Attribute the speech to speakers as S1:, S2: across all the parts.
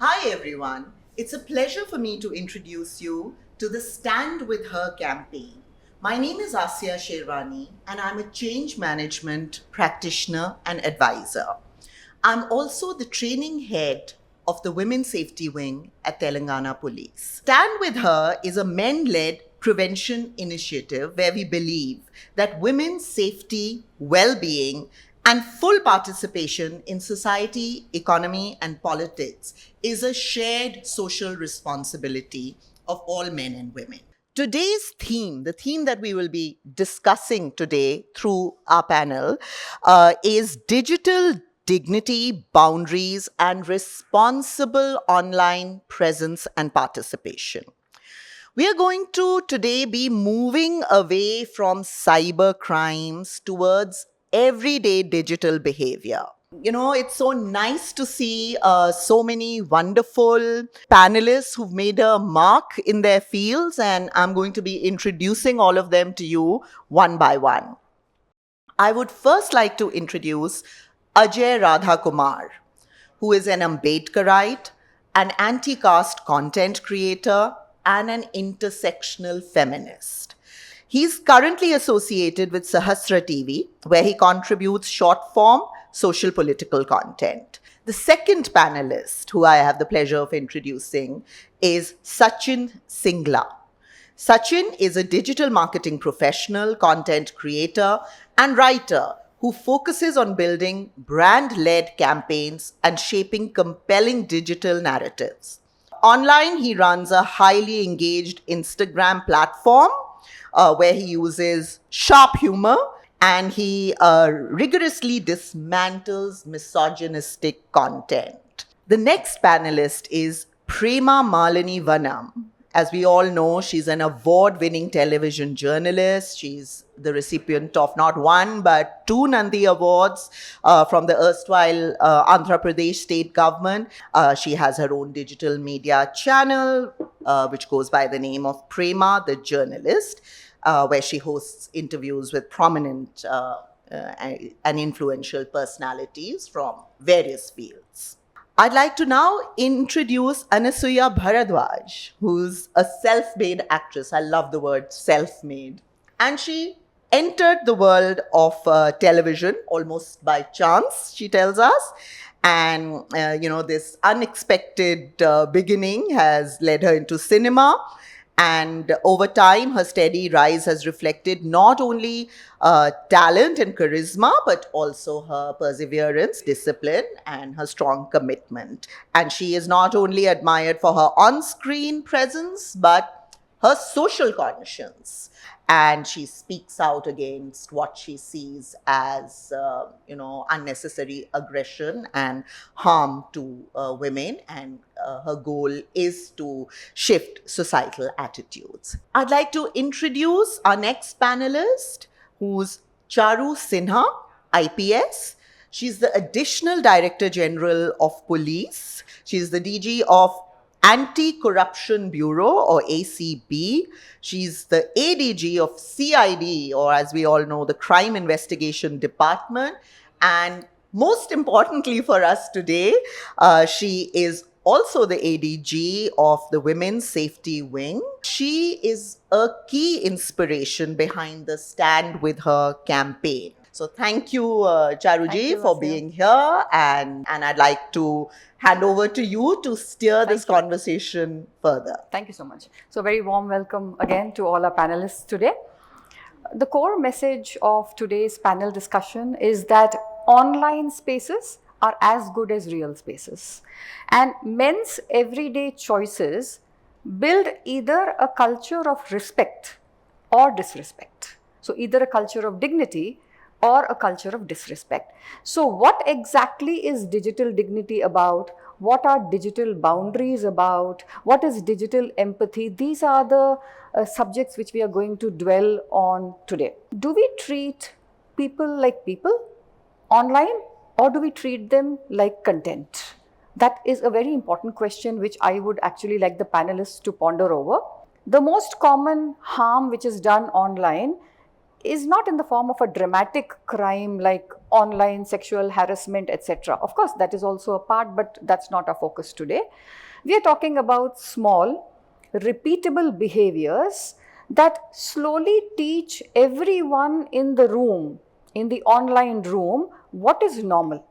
S1: Hi everyone. It's a pleasure for me to introduce you to the Stand With Her campaign. My name is Asya Sherwani and I'm a change management practitioner and advisor. I'm also the training head of the Women's Safety Wing at Telangana Police. Stand With Her is a men led prevention initiative where we believe that women's safety, well being, and full participation in society, economy, and politics is a shared social responsibility of all men and women. Today's theme, the theme that we will be discussing today through our panel, is digital dignity, boundaries, and responsible online presence and participation. We are going to today be moving away from cyber crimes towards everyday digital behavior. It's so nice to see so many wonderful panelists who've made a mark in their fields, and I'm going to be introducing all of them to you one by one. I would first like to introduce Ajay Radhakumar, who is an Ambedkarite, an anti-caste content creator, and an intersectional feminist. He's currently associated with Sahasra TV, where he contributes short form social political content. The second panelist, who I have the pleasure of introducing, is Sachin Singla. Sachin is a digital marketing professional, content creator, and writer who focuses on building brand led campaigns and shaping compelling digital narratives. Online, he runs a highly engaged Instagram platform where he uses sharp humor and he rigorously dismantles misogynistic content. The next panelist is Prema Malini Vanam. As we all know, she's an award-winning television journalist. She's the recipient of not one, but two Nandi Awards from the erstwhile Andhra Pradesh state government. She has her own digital media channel, which goes by the name of Prema, the Journalist, where she hosts interviews with prominent and influential personalities from various fields. I'd like to now introduce Anasuya Bharadwaj, who's a self-made actress. I love the word self-made. And she entered the world of television almost by chance, she tells us. And, this unexpected beginning has led her into cinema. And over time, her steady rise has reflected not only talent and charisma, but also her perseverance, discipline, and her strong commitment. And she is not only admired for her on screen presence, but her social conscience. And she speaks out against what she sees as, unnecessary aggression and harm to women. And her goal is to shift societal attitudes. I'd like to introduce our next panelist, who's Charu Sinha, IPS. She's the Additional Director General of Police. She's the DG of Anti-Corruption Bureau, or ACB. She's the ADG of CID, or as we all know, the Crime Investigation Department. And most importantly for us today, she is also the ADG of the Women's Safety Wing. She is a key inspiration behind the Stand With Her campaign. So thank you, Charuji, for being here. And I'd like to hand over to you to steer this conversation further.
S2: Thank you so much. So very warm welcome again to all our panelists today. The core message of today's panel discussion is that online spaces are as good as real spaces. And men's everyday choices build either a culture of respect or disrespect. So either a culture of dignity or a culture of disrespect. So what exactly is digital dignity about? What are digital boundaries about? What is digital empathy? These are the subjects which we are going to dwell on today. Do we treat people like people online, or do we treat them like content? That is a very important question which I would actually like the panelists to ponder over. The most common harm which is done online is not in the form of a dramatic crime like online sexual harassment, etc. Of course, that is also a part, but that's not our focus today. We are talking about small, repeatable behaviors that slowly teach everyone in the room, in the online room, what is normal.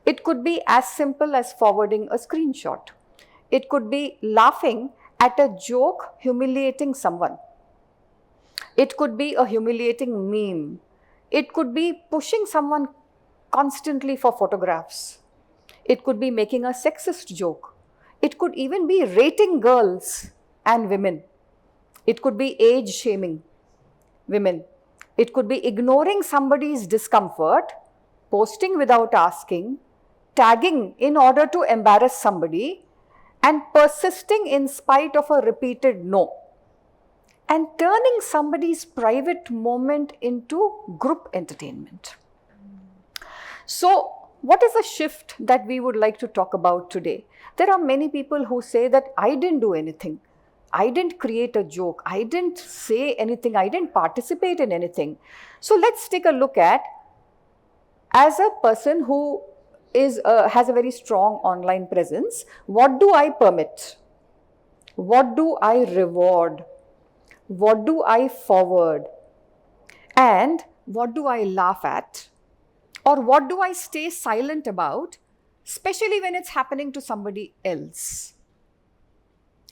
S2: It could be as simple as forwarding a screenshot. It could be laughing at a joke humiliating someone. It could be a humiliating meme. It could be pushing someone constantly for photographs. It could be making a sexist joke. It could even be rating girls and women. It could be age shaming women. It could be ignoring somebody's discomfort, posting without asking, tagging in order to embarrass somebody, and persisting in spite of a repeated no, and turning somebody's private moment into group entertainment. So, what is the shift that we would like to talk about today? There are many people who say that I didn't do anything. I didn't create a joke. I didn't say anything. I didn't participate in anything. So, let's take a look at, as a person who has a very strong online presence, what do I permit? What do I reward? What do I forward? And what do I laugh at? Or what do I stay silent about, especially when it's happening to somebody else?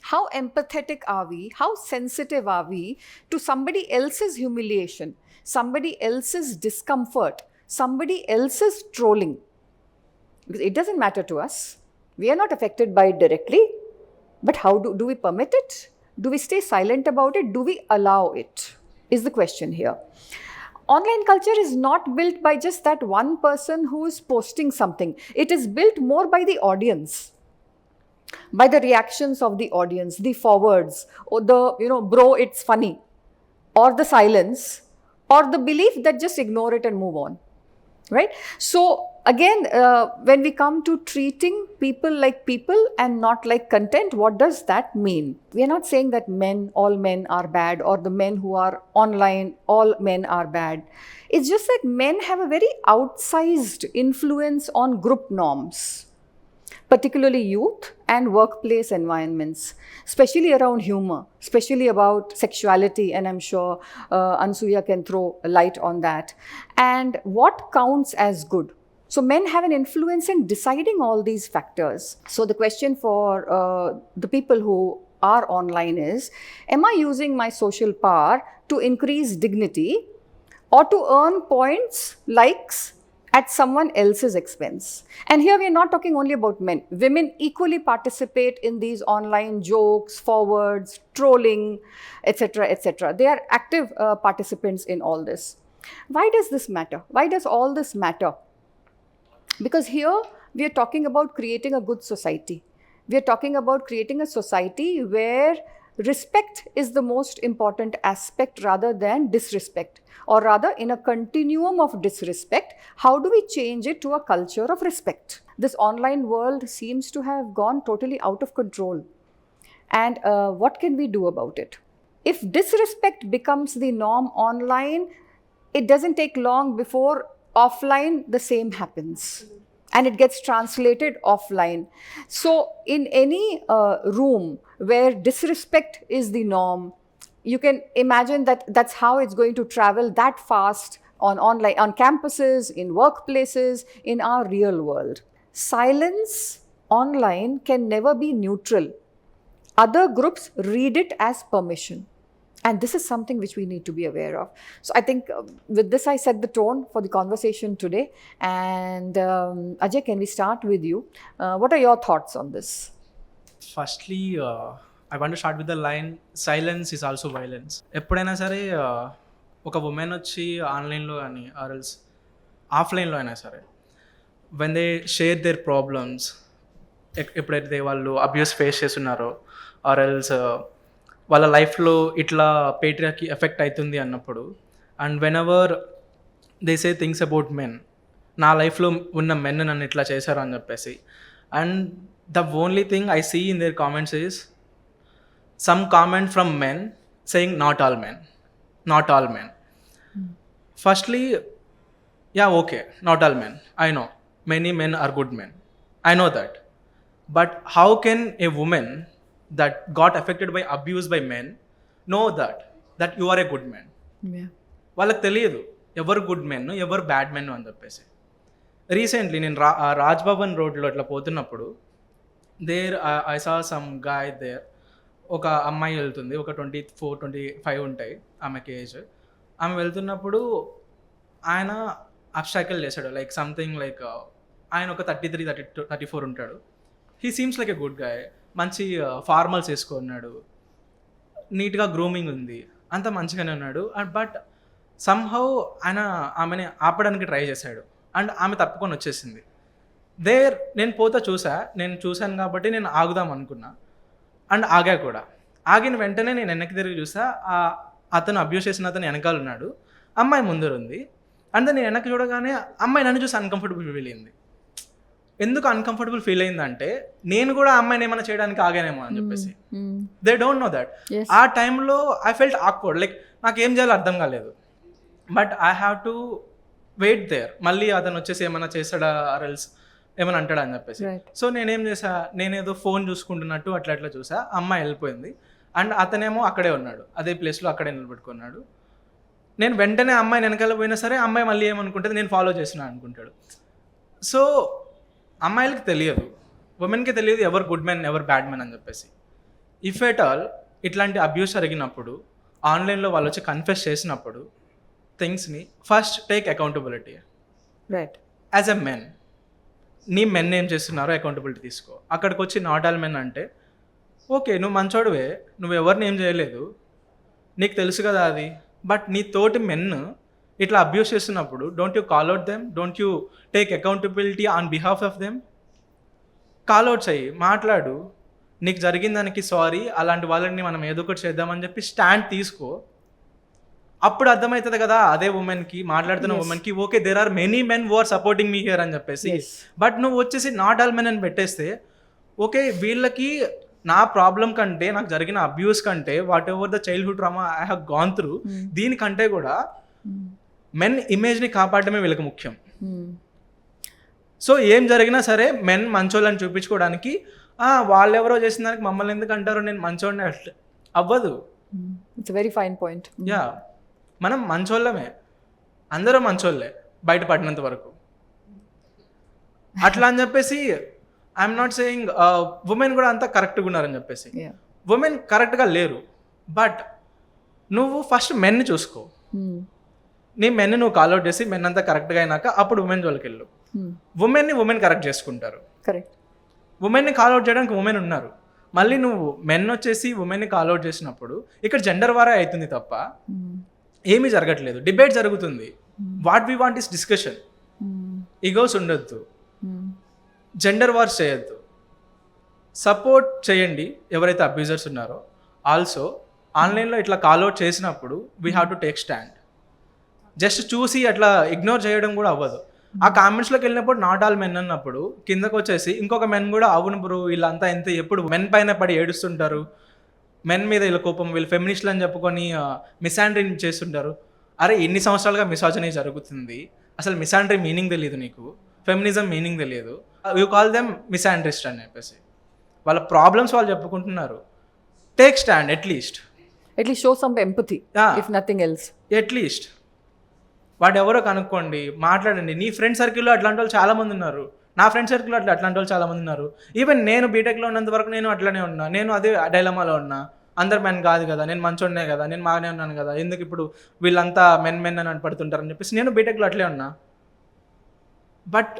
S2: How empathetic are we? How sensitive are we to somebody else's humiliation, somebody else's discomfort, somebody else's trolling? Because it doesn't matter to us. We are not affected by it directly. But how do we permit it? Do we stay silent about it? Do we allow it? Is the question here. Online culture is not built by just that one person who is posting something. It is built more by the audience, by the reactions of the audience, the forwards, or the, bro, it's funny, or the silence, or the belief that just ignore it and move on. Right? So again, when we come to treating people like people and not like content, what does that mean? We are not saying that all men are bad, or the men who are online, all men are bad. It's just that men have a very outsized influence on group norms, particularly youth and workplace environments, especially around humor, especially about sexuality, and I'm sure Ansuya can throw a light on that, and what counts as good. So men have an influence in deciding all these factors. So the question for the people who are online is, am I using my social power to increase dignity or to earn points, likes, at someone else's expense? And here we are not talking only about men. Women equally participate in these online jokes, forwards, trolling, etc., etc. They are active participants in all this. Why does this matter? Why does all this matter? Because here we are talking about creating a good society. We are talking about creating a society where respect is the most important aspect rather than disrespect, or rather in a continuum of disrespect, how do we change it to a culture of respect? This online world seems to have gone totally out of control. And what can we do about it? If disrespect becomes the norm online, it doesn't take long before offline the same happens. And it gets translated offline. So in any room where disrespect is the norm, you can imagine that that's how it's going to travel that fast on online, on campuses, in workplaces, in our real world. Silence online can never be neutral. Other groups read it as permission. And this is something which we need to be aware of. So I think with this, I set the tone for the conversation today. And Ajay, can we start with you? What are your thoughts on this?
S3: Firstly, I want to start with the line, silence is also violence. ఎప్పుడైనా సరే ఒక women వచ్చి ఆన్లైన్లో కానీ ఆర్ఎల్స్ ఆఫ్లైన్లో అయినా సరే when they share their problems, ఎప్పుడైతే వాళ్ళు అబ్యూస్ ఫేస్ చేస్తున్నారో ఆర్ఎల్స్ వాళ్ళ లైఫ్లో ఇట్లా పేట్రియార్కీ ఎఫెక్ట్ అవుతుంది అన్నప్పుడు, and whenever they say things about men, నా లైఫ్లో ఉన్న మెన్ నన్ను ఇట్లా చేశారు అని చెప్పేసి, and the only thing I see in their comments is some comment from men saying not all men. Firstly, Yeah, okay, not all men, I know many men are good men, I know that, but how can a woman that got affected by abuse by men know that you are a good man?
S2: Yeah.
S3: వాళ్ళకి తెలియదు ఎవరు good men ఎవరు bad men అని చెప్పేసి. Recently నేను రాజ్ భవన్ రోడ్లో ఇట్లా పోతున్నప్పుడు there I saw some guy there. ఒక అమ్మాయి వెళ్తుంది, ఒక 24-25 ఉంటాయి ఆమెకి ఏజ్. ఆమె వెళ్తున్నప్పుడు ఆయన అబ్స్ట్రాకిల్ చేశాడు, లైక్ సంథింగ్ లైక్ ఆయన ఒక 33-34 ఉంటాడు. He seems like a good guy, మంచి ఫార్మల్స్ వేసుకున్నాడు, నీట్గా గ్రూమింగ్ ఉంది, అంత మంచిగానే ఉన్నాడు. బట్ సమ్హౌ ఆయన ఆమెని ఆపడానికి ట్రై చేశాడు అండ్ ఆమె తప్పుకొని వచ్చేసింది. నేను పోతా నేను చూశాను కాబట్టి నేను ఆగుదాం అనుకున్నా అండ్ ఆగా కూడా. ఆగిన వెంటనే నేను వెనక్కి తిరిగి చూసా, అతను అబ్యూస్ చేసిన అతను వెనకాల ఉన్నాడు, అమ్మాయి ముందర ఉంది. అండ్ నేను వెనక్కి చూడగానే అమ్మాయి నన్ను చూసి అన్కంఫర్టబుల్ ఫీల్ అయింది. ఎందుకు అన్కంఫర్టబుల్ ఫీల్ అయిందంటే నేను కూడా అమ్మాయిని ఏమైనా చేయడానికి ఆగానేమో అని చెప్పేసి. They don't know that. ఆ టైంలో ఐ ఫెల్ట్ ఆక్వర్డ్, లైక్ నాకేం చేయాలో అర్థం కాలేదు. But I have to wait there, మళ్ళీ అతను వచ్చేసి ఏమైనా చేస్తాడా ఆర్ఎల్స్ ఏమైనా అంటాడా అని చెప్పేసి. సో నేనేం చేసా, నేనేదో ఫోన్ చూసుకుంటున్నట్టు అట్లా చూసా, అమ్మాయి వెళ్ళిపోయింది అండ్ అతనేమో అక్కడే ఉన్నాడు, అదే ప్లేస్లో అక్కడే నిలబెట్టుకున్నాడు. నేను వెంటనే అమ్మాయి వెనకాల పోయినా సరే అమ్మాయి మళ్ళీ ఏమనుకుంటుంది, నేను ఫాలో చేసినా అనుకుంటాడు. సో అమ్మాయిలకి తెలియదు, ఉమెన్కి తెలియదు ఎవరు గుడ్ మెన్ ఎవరు బ్యాడ్ మెన్ అని చెప్పేసి. ఇఫ్ ఎట్ ఆల్ ఇట్లాంటి అబ్యూస్ జరిగినప్పుడు ఆన్లైన్లో వాళ్ళు వచ్చి కన్ఫెస్ చేసినప్పుడు థింగ్స్ని first take accountability.
S2: Right.
S3: As a men, నీ మెన్ ఏం చేస్తున్నారో అకౌంటబిలిటీ తీసుకో. అక్కడికి వచ్చి నాట్ ఆల్ మెన్ అంటే ఓకే నువ్వు మంచోడువే, నువ్వు ఎవరిని ఏం చేయలేదు, నీకు తెలుసు కదా అది. బట్ నీ తోటి మెన్ ఇట్లా అబ్యూస్ చేస్తున్నప్పుడు don't you call out them, don't you take accountability on behalf of them. Call outs అయ్యి మాట్లాడు, నీకు జరిగిన దానికి సారీ, అలాంటి వాళ్ళని మనం ఏదో ఒకటి చేద్దామని చెప్పి స్టాండ్ తీసుకో. అప్పుడు అర్థమవుతుంది కదా అదే ఉమెన్కి, మాట్లాడుతున్న ఉమెన్కి, okay there are many men who are supporting me here అని చెప్పేసి. బట్ నువ్వు వచ్చేసి నాట్ ఆల్ మెన్ అని పెట్టేస్తే ఓకే వీళ్ళకి నా ప్రాబ్లం కంటే, నాకు జరిగిన అబ్యూస్ కంటే, what ever the childhood trauma I have gone through, దీనికంటే కూడా మెన్ ఇమేజ్ని కాపాడమే వీళ్ళకి ముఖ్యం. సో ఏం జరిగినా సరే మెన్ మంచోళ్ళని చూపించుకోవడానికి వాళ్ళెవరో చేసిన దానికి మమ్మల్ని ఎందుకు అంటారో నేను మంచోడిని అవ్వదు.
S2: It's very fine point.
S3: Yeah, మనం మంచోళ్ళమే, అందరూ మంచోళ్ళే బయట పడినంత వరకు. అట్లా అని చెప్పేసి ఐఎమ్ నాట్ సేయింగ్ ఉమెన్ కూడా అంతా కరెక్ట్గా ఉన్నారని చెప్పేసి. ఉమెన్ కరెక్ట్గా లేరు, బట్ నువ్వు ఫస్ట్ మెన్ని చూసుకో. నీ మెన్ని నువ్వు కాల్అవుట్ చేసి మెన్ అంతా కరెక్ట్గా అయినాక అప్పుడు ఉమెన్ జోలికి వెళ్ళు. ఉమెన్ని ఉమెన్ కరెక్ట్ చేసుకుంటారు.
S2: కరెక్ట్.
S3: ఉమెన్ని కాల్అవుట్ చేయడానికి ఉమెన్ ఉన్నారు. మళ్ళీ నువ్వు మెన్ వచ్చేసి ఉమెన్ని కాల్అవుట్ చేసినప్పుడు ఇక్కడ జెండర్ వారే అవుతుంది తప్ప ఏమీ జరగట్లేదు. డిబేట్ జరుగుతుంది. What we want is discussion. Egos ఉండొద్దు, జెండర్ వార్స్ చేయొద్దు, సపోర్ట్ చేయండి ఎవరైతే అబ్యూజర్స్ ఉన్నారో. ఆల్సో ఆన్లైన్లో ఇట్లా కాల్అవుట్ చేసినప్పుడు we have to take stand. Just చూసి అట్లా ఇగ్నోర్ చేయడం కూడా అవ్వదు. ఆ కామెంట్స్లోకి వెళ్ళినప్పుడు నాట్ ఆల్ మెన్ అన్నప్పుడు కిందకు వచ్చేసి ఇంకొక మెన్ కూడా అవును బ్రో వీళ్ళంతా ఎంత ఎప్పుడు మెన్ పైన పడి ఏడుస్తుంటారు, మెన్ మీద వీళ్ళ కోపం, వీళ్ళు ఫెమినిస్టులు అని చెప్పుకొని మిసాండ్రీ చేస్తుంటారు. అరే ఎన్ని సంవత్సరాలుగా మిసాజనీ జరుగుతుంది, అసలు మిసాండ్రీ మీనింగ్ తెలియదు నీకు, ఫెమినిజం మీనింగ్ తెలియదు, యూ కాల్ దెమ్ మిసాండ్రిస్ట్ అని చెప్పేసి. వాళ్ళ ప్రాబ్లమ్స్ వాళ్ళు చెప్పుకుంటున్నారు. Take stand at least
S2: show some empathy if nothing else.
S3: At least వాడు ఎవరో కనుక్కోండి, మాట్లాడండి. నీ ఫ్రెండ్ సర్కిల్లో అట్లాంటి వాళ్ళు చాలామంది ఉన్నారు, నా ఫ్రెండ్ సర్కిల్లో అట్లాంటి వాళ్ళు చాలామంది ఉన్నారు. ఈవెన్ నేను బీటెక్లో ఉన్నంత వరకు నేను అట్లానే ఉన్నా, నేను అదే డైలమాలో ఉన్నా. అందరు మెన్ కాదు కదా, నేను మంచోడినే కదా, నేను బాగానే ఉన్నాను కదా, ఎందుకు ఇప్పుడు వీళ్ళంతా మెన్ అని పడుతుంటారని చెప్పేసి నేను బీటెక్లో అట్లే ఉన్నా. బట్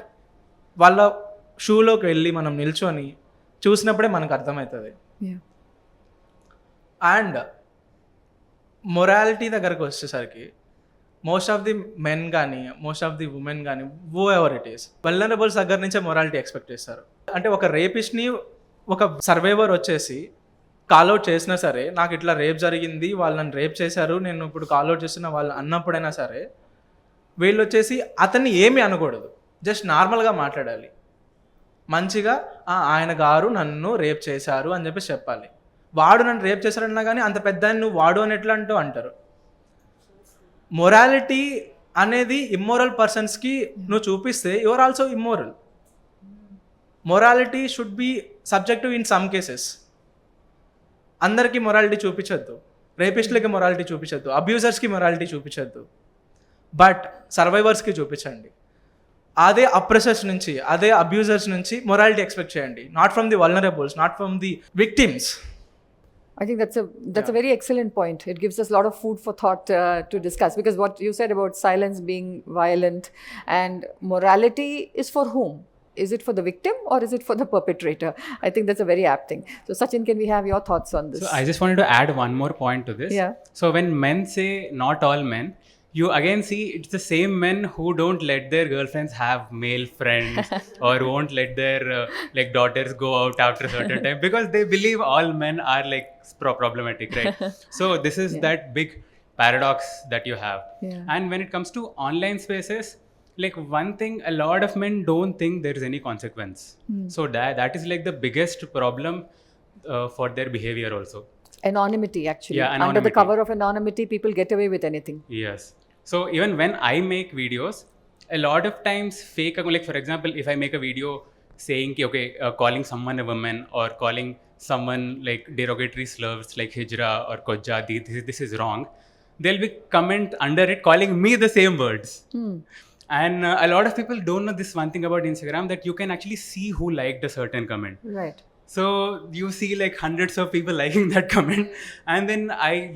S3: వాళ్ళ షూలోకి వెళ్ళి మనం నిల్చొని చూసినప్పుడే మనకు అర్థమవుతుంది. అండ్ మొరాలిటీ దగ్గరకు వచ్చేసరికి మోస్ట్ ఆఫ్ ది మెన్ కానీ మోస్ట్ ఆఫ్ ది ఉమెన్ కానీ హూ ఎవర్ ఇట్ ఈస్ వల్నరబుల్స్ దగ్గర నుంచే మొరాలిటీ ఎక్స్పెక్ట్ చేస్తారు. అంటే ఒక రేపిస్ట్ని ఒక సర్వైవర్ వచ్చేసి కాల్అవుట్ చేసినా సరే, నాకు ఇట్లా రేప్ జరిగింది, వాళ్ళు నన్ను రేప్ చేశారు, నేను ఇప్పుడు కాల్అవుట్ చేస్తున్న వాళ్ళు అన్నప్పుడైనా సరే వీళ్ళు వచ్చేసి అతన్ని ఏమీ అనకూడదు, జస్ట్ నార్మల్గా మాట్లాడాలి. మంచిగా ఆయన గారు నన్ను రేప్ చేశారు అని చెప్పేసి చెప్పాలి. వాడు నన్ను రేప్ చేశారన్నా కానీ అంత పెద్ద నువ్వు వాడు అని ఎట్లా అంటారు. మొరాలిటీ అనేది ఇమ్మోరల్ పర్సన్స్కి నువ్వు చూపిస్తే you are also immoral. Morality should be subjective in some cases. అందరికీ మొరాలిటీ చూపించద్దు, రేపిస్ట్లకి మొరాలిటీ చూపించద్దు, అబ్యూజర్స్కి మొరాలిటీ చూపించద్దు, బట్ సర్వైవర్స్కి చూపించండి. అదే అప్రెసర్స్ నుంచి, అదే అబ్యూజర్స్ నుంచి మొరాలిటీ ఎక్స్పెక్ట్ చేయండి, not from the vulnerables, not from the victims.
S2: I think that's a very excellent point. It gives us a lot of food for thought to discuss, because what you said about silence being violent and morality is for whom? Is it for the victim or is it for the perpetrator? I think that's a very apt thing. So Sachin, can we have your thoughts on this?
S4: So I just wanted to add one more point to this.
S2: Yeah.
S4: So when men say not all men, you again see it's the same men who don't let their girlfriends have male friends or won't let their like daughters go out after a certain time, because they believe all men are like problematic, right? So this is that big paradox that you have.
S2: Yeah.
S4: And when it comes to online spaces, like one thing, a lot of men don't think there is any consequence. So that is like the biggest problem for their behavior also.
S2: Anonymity, actually.
S4: Yeah,
S2: Under the
S4: anonymity.
S2: cover of anonymity, people get away with anything.
S4: Yes. So even when I make videos, a lot of times fake, like for example, if I make a video saying, okay, calling someone a woman or calling someone like derogatory slurs like hijra or kojja, this is wrong, there'll be comment under it calling me the same words. And a lot of people don't know this one thing about Instagram, that you can actually see who liked a certain comment.
S2: Right.
S4: So you see like hundreds of people liking that comment, and then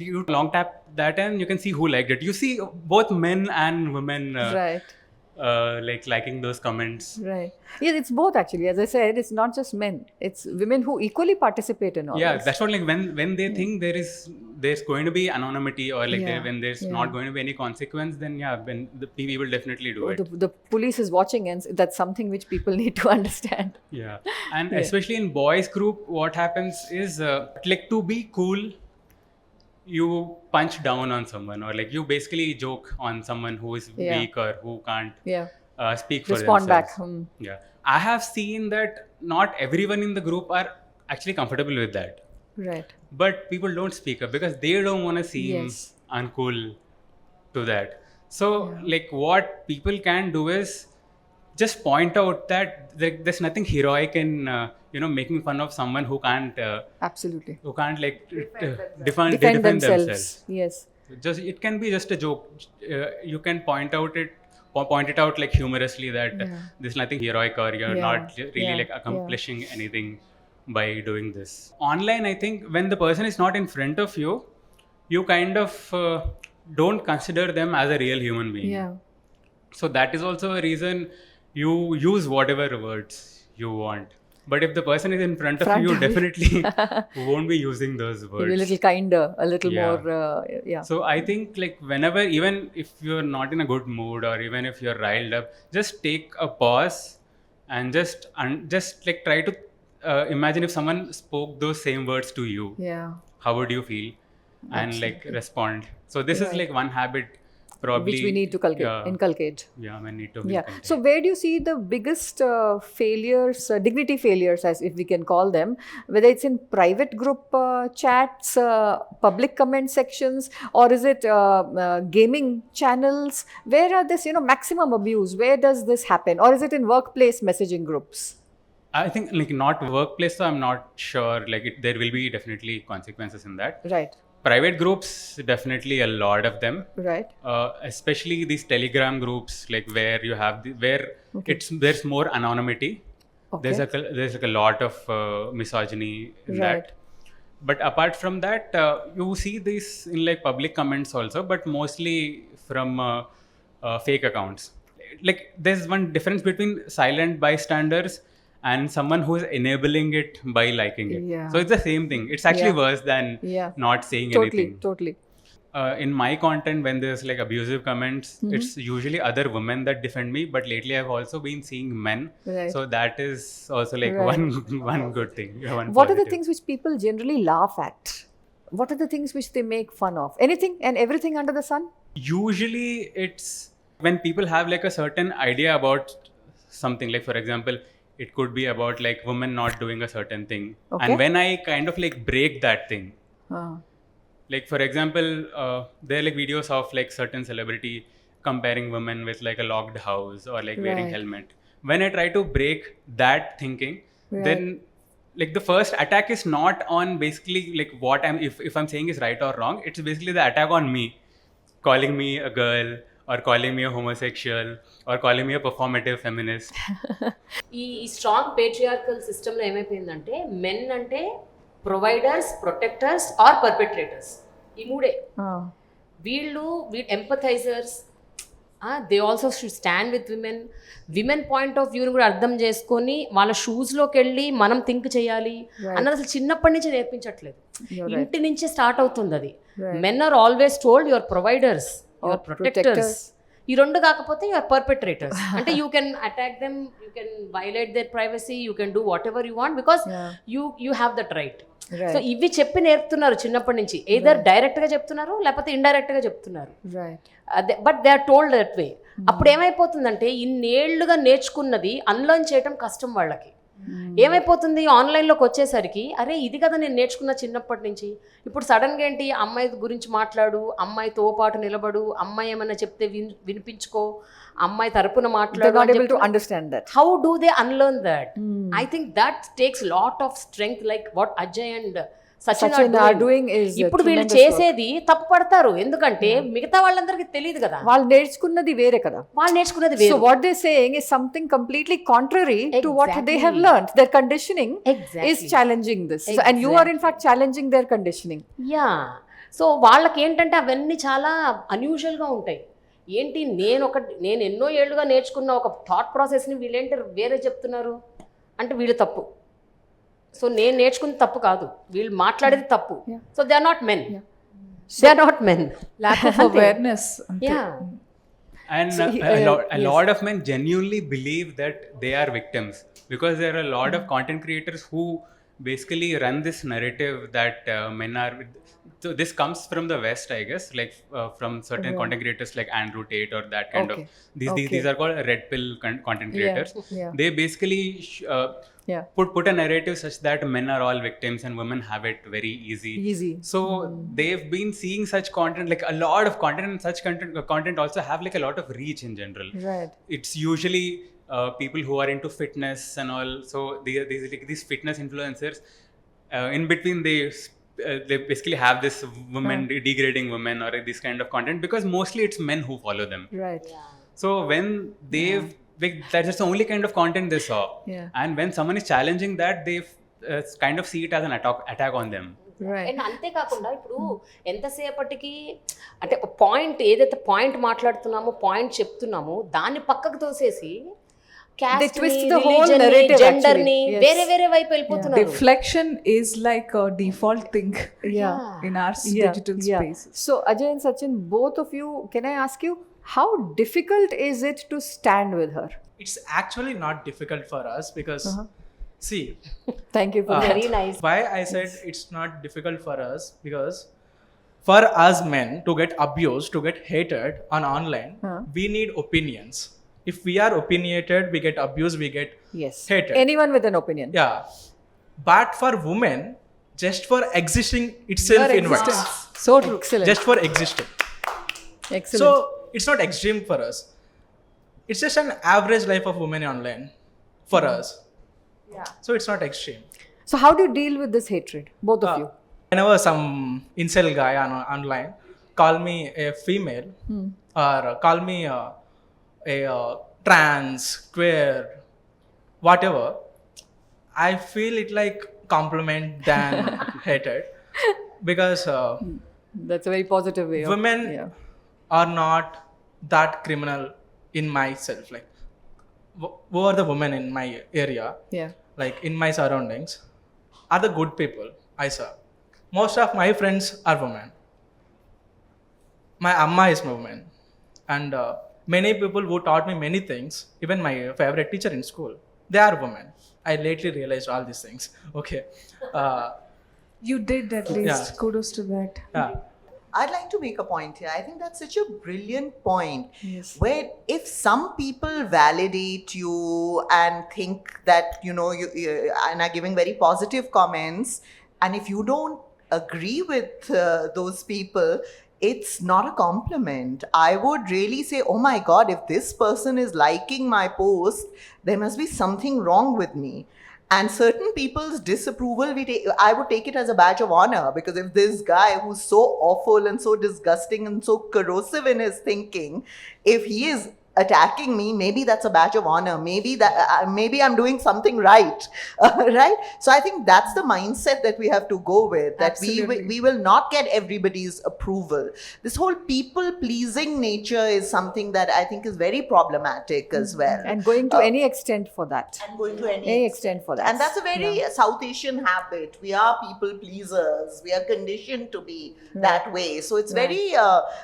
S4: you long tap that and you can see who liked it. You see both men and women
S2: Right.
S4: like liking those comments.
S2: Right. Yeah, it's both actually. As I said, it's not just men. It's women who equally participate in all
S4: Yeah,
S2: this.
S4: that's what, like when they think there's going to be anonymity, or like when there's not going to be any consequence, then when the people will definitely do it.
S2: The police is watching, and that's something which people need to understand.
S4: Yeah. And especially in boys group, what happens is like to be cool, you punch down on someone, or like you basically joke on someone who is weak or who can't speak for
S2: Respond
S4: themselves.
S2: back.
S4: Yeah. I have seen that not everyone in the group are actually comfortable with that.
S2: Right.
S4: But people don't speak up because they don't want to seem
S2: Yes.
S4: uncool to that. So like what people can do is just point out that there's nothing heroic in making fun of someone who can't
S2: Absolutely.
S4: like
S2: Defend
S4: defend
S2: themselves.
S4: themselves.
S2: Yes.
S4: Just it can be just a joke. You can point it out like humorously that there's nothing heroic, or you're not really like accomplishing anything by doing this. Online, I think when the person is not in front of you, you kind of don't consider them as a real human being.
S2: Yeah.
S4: So that is also a reason you use whatever words you want. But if the person is in front of you, definitely won't be using those words.
S2: Maybe a little kinder, a little more,
S4: So I think like whenever, even if you're not in a good mood, or even if you're riled up, just take a pause and just like try to imagine if someone spoke those same words to you.
S2: Yeah.
S4: How would you feel? And like respond. So this is like one habit probably
S2: Which we need to inculcate.
S4: Yeah, we need to.
S2: Yeah. So where do you see the biggest failures, dignity failures, as if we can call them, whether it's in private group chats, public comment sections, or is it gaming channels? Where are this, maximum abuse? Where does this happen? Or is it in workplace messaging groups?
S4: I think like not workplace, so I'm not sure. Like there will be definitely consequences in that.
S2: Right.
S4: Private groups, definitely a lot of them.
S2: Right.
S4: Especially these Telegram groups, like where you have there's more anonymity.
S2: Okay.
S4: There's like a lot of misogyny in that. But apart from that, you see this in like public comments also, but mostly from fake accounts. Like there's one difference between silent bystanders and someone who is enabling it by liking it.
S2: Yeah.
S4: So it's the same thing. It's actually worse than not saying anything.
S2: Totally.
S4: In my content, when there's like abusive comments, it's usually other women that defend me. But lately, I've also been seeing men.
S2: Right.
S4: So that is also like one good thing.
S2: What are the things which people generally laugh at? What are the things which they make fun of? Anything and everything under the sun?
S4: Usually, it's when people have like a certain idea about something. Like for example, it could be about like women not doing a certain thing.
S2: Okay.
S4: And when I kind of like break that thing, like for example, there are like videos of like certain celebrity comparing women with like a locked house or like wearing
S2: Right.
S4: helmet. When I try to break that thinking,
S2: Right.
S4: then like the first attack is not on basically like what I'm if I'm saying is right or wrong. It's basically the attack on me, calling me a girl or calling me a homosexual or calling me a performative feminist.
S5: ఈ strong patriarchal సిస్టంలో ఏమైపోయిందంటే men అంటే providers, protectors are perpetrators, ఈ మూడే. వీళ్ళు empathizers, they also should stand with women point of వ్యూని కూడా అర్థం చేసుకొని వాళ్ళ షూస్లోకి వెళ్ళి మనం థింక్ చేయాలి అన్నది అసలు చిన్నప్పటి నుంచి నేర్పించట్లేదు. ఇంటి నుంచే స్టార్ట్ అవుతుంది అది. Men are always told your providers, your protectors. ఈ రెండు కాకపోతే యువర్ పర్పెట్రేటర్స్. అంటే you can attack them, you can violate their privacy, you can do whatever you want because you have that right. So ఇవి చెప్పి నేర్పుతున్నారు చిన్నప్పటి నుంచి. Either direct గా చెప్తున్నారు లేకపోతే ఇండైరెక్ట్ గా చెప్తున్నారు. But they are told that way. అప్పుడు ఏమైపోతుందంటే ఇన్నేళ్లుగా నేర్చుకున్నది అన్లర్న్ చేయడం కష్టం వాళ్ళకి. ఏమైపోతుంది ఆన్లైన్లోకి వచ్చేసరికి, అరే ఇది కదా నేను నేర్చుకున్న చిన్నప్పటి నుంచి, ఇప్పుడు సడన్గా ఏంటి అమ్మాయి గురించి మాట్లాడు, అమ్మాయితో పాటు నిలబడు, అమ్మాయి ఏమన్నా చెప్తే వినిపించుకో, అమ్మాయి తరపున మాట్లాడు. How do they unlearn that? I think that takes lot of strength, like what Ajay and Sachin are doing. ఇప్పుడు వీళ్ళు చేసేది తప్పు పడతారు, ఎందుకంటే మిగతా వాళ్ళందరికీ తెలియదు కదా,
S2: వాళ్ళు నేర్చుకున్నది వేరే కదా,
S5: వాళ్ళు నేర్చుకున్నది వేరే.
S2: So what they're saying is something completely contrary to what they have learned. Their conditioning is challenging this. So, and you are in fact challenging their conditioning.
S5: Yeah. So వాళ్ళకి ఏంటంటే అవన్నీ చాలా అన్యూజువల్గా ఉంటాయి. ఏంటి నేను ఎన్నో ఏళ్ళుగా నేర్చుకున్న ఒక థాట్ ప్రాసెస్ని వీళ్ళేంటి వేరే చెప్తున్నారు అంటే వీళ్ళు తప్పు. సో నేను నేర్చుకున్న తప్పు కాదు, వీళ్ళు మాట్లాడేది తప్పు. So they are not men, they are not men.
S6: Lack of awareness.
S5: Yeah.
S4: And a lot of men genuinely believe that they are victims, because there are a lot of content creators who basically run this narrative that men are. So this comes from the West, I guess, like from certain content creators like Andrew Tate or that kind of. These are called red pill content creators. They basically put a narrative such that men are all victims and women have it very easy. So they've been seeing such content, like a lot of content, and such content also have like a lot of reach in general. It's usually people who are into fitness and all. So these fitness influencers, in between they basically have this women degrading women or this kind of content, because mostly it's men who follow them. So when they've that's just the only kind of content they saw. And when someone is challenging that, they kind of see it as an attack on them.
S5: And అంతేకాకుండా ఇప్పుడు ఎంతసేపటికి అంటే point ఏదైతే point మాట్లాడుతున్నామో, point చెప్తున్నామో, దాన్ని పక్కకు తోసేసి gender ని వేరే వేరే వైపు వెళ్ళిపోతున్నారు.
S6: Deflection is like a default thing in our digital space.
S2: So Ajay and Sachin, both of you, can I ask you, how difficult is it to stand with her?
S3: It's actually not difficult for us because see,
S2: thank you for
S5: Very nice.
S3: why I said it's not difficult for us, because for us men to get abused, to get hated on online, we need opinions. If we are opinionated, we get abused, we get hated.
S2: Anyone with an opinion.
S3: Yeah. But for women, just for existing itself in words.
S6: So true.
S2: Excellent.
S3: Just for existing.
S2: Excellent.
S3: So it's not extreme for us. It's just an average life of women online for us. So it's not extreme.
S2: So how do you deal with this hatred, both of you?
S3: Whenever some incel guy online call me a female or call me a trans, queer, whatever, I feel it like compliment than hated, because
S2: That's a very positive way.
S3: Women are not that criminal in myself. Like, who are the women in my area? Like in my surroundings, are the good people I saw. Most of my friends are women. My amma is a woman, and many people who taught me many things, even my favorite teacher in school, they are women. I lately realized all these things. Okay.
S6: You did at least. Kudos to that.
S1: I'd like to make a point here. I think that's such a brilliant point. Where if some people validate you and think that, you know, you and are giving very positive comments, and if you don't agree with those people, it's not a compliment. I would really say, oh my God, if this person is liking my post, there must be something wrong with me. And certain people's disapproval, I would take it as a badge of honor, because if this guy who's so awful and so disgusting and so corrosive in his thinking, if he is attacking me, maybe that's a badge of honor. Maybe I'm doing something right, right? So I think that's the mindset that we have to go with. That we will not get everybody's approval. This whole people pleasing nature is something that I think is very problematic as well.
S2: And going to any extent for that.
S1: And going to
S2: Any extent for that.
S1: And that's a very South Asian habit. We are people pleasers. We are conditioned to be that way. So it's very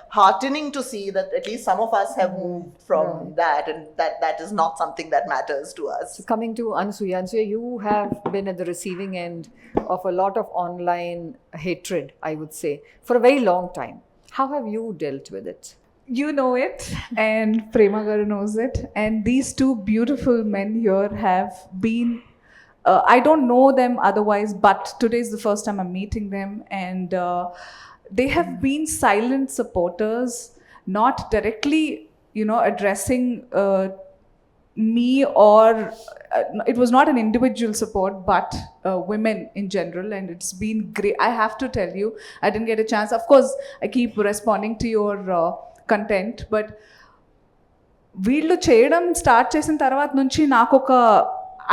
S1: heartening to see that at least some of us have moved from that, and that is not something that matters to us.
S2: So coming to Anasuya, you have been at the receiving end of a lot of online hatred, I would say, for a very long time. How have you dealt with it?
S6: You know it, and Prema Garu knows it. And these two beautiful men here have been, I don't know them otherwise, but today is the first time I'm meeting them. And they have been silent supporters, not directly, addressing me, or it was not an individual support, but women in general. And it's been great. I have to tell you, I didn't get a chance. Of course, I keep responding to your content, but వీళ్ళు చేయడం start చేసిన తర్వాత నుంచి నాకు ఒక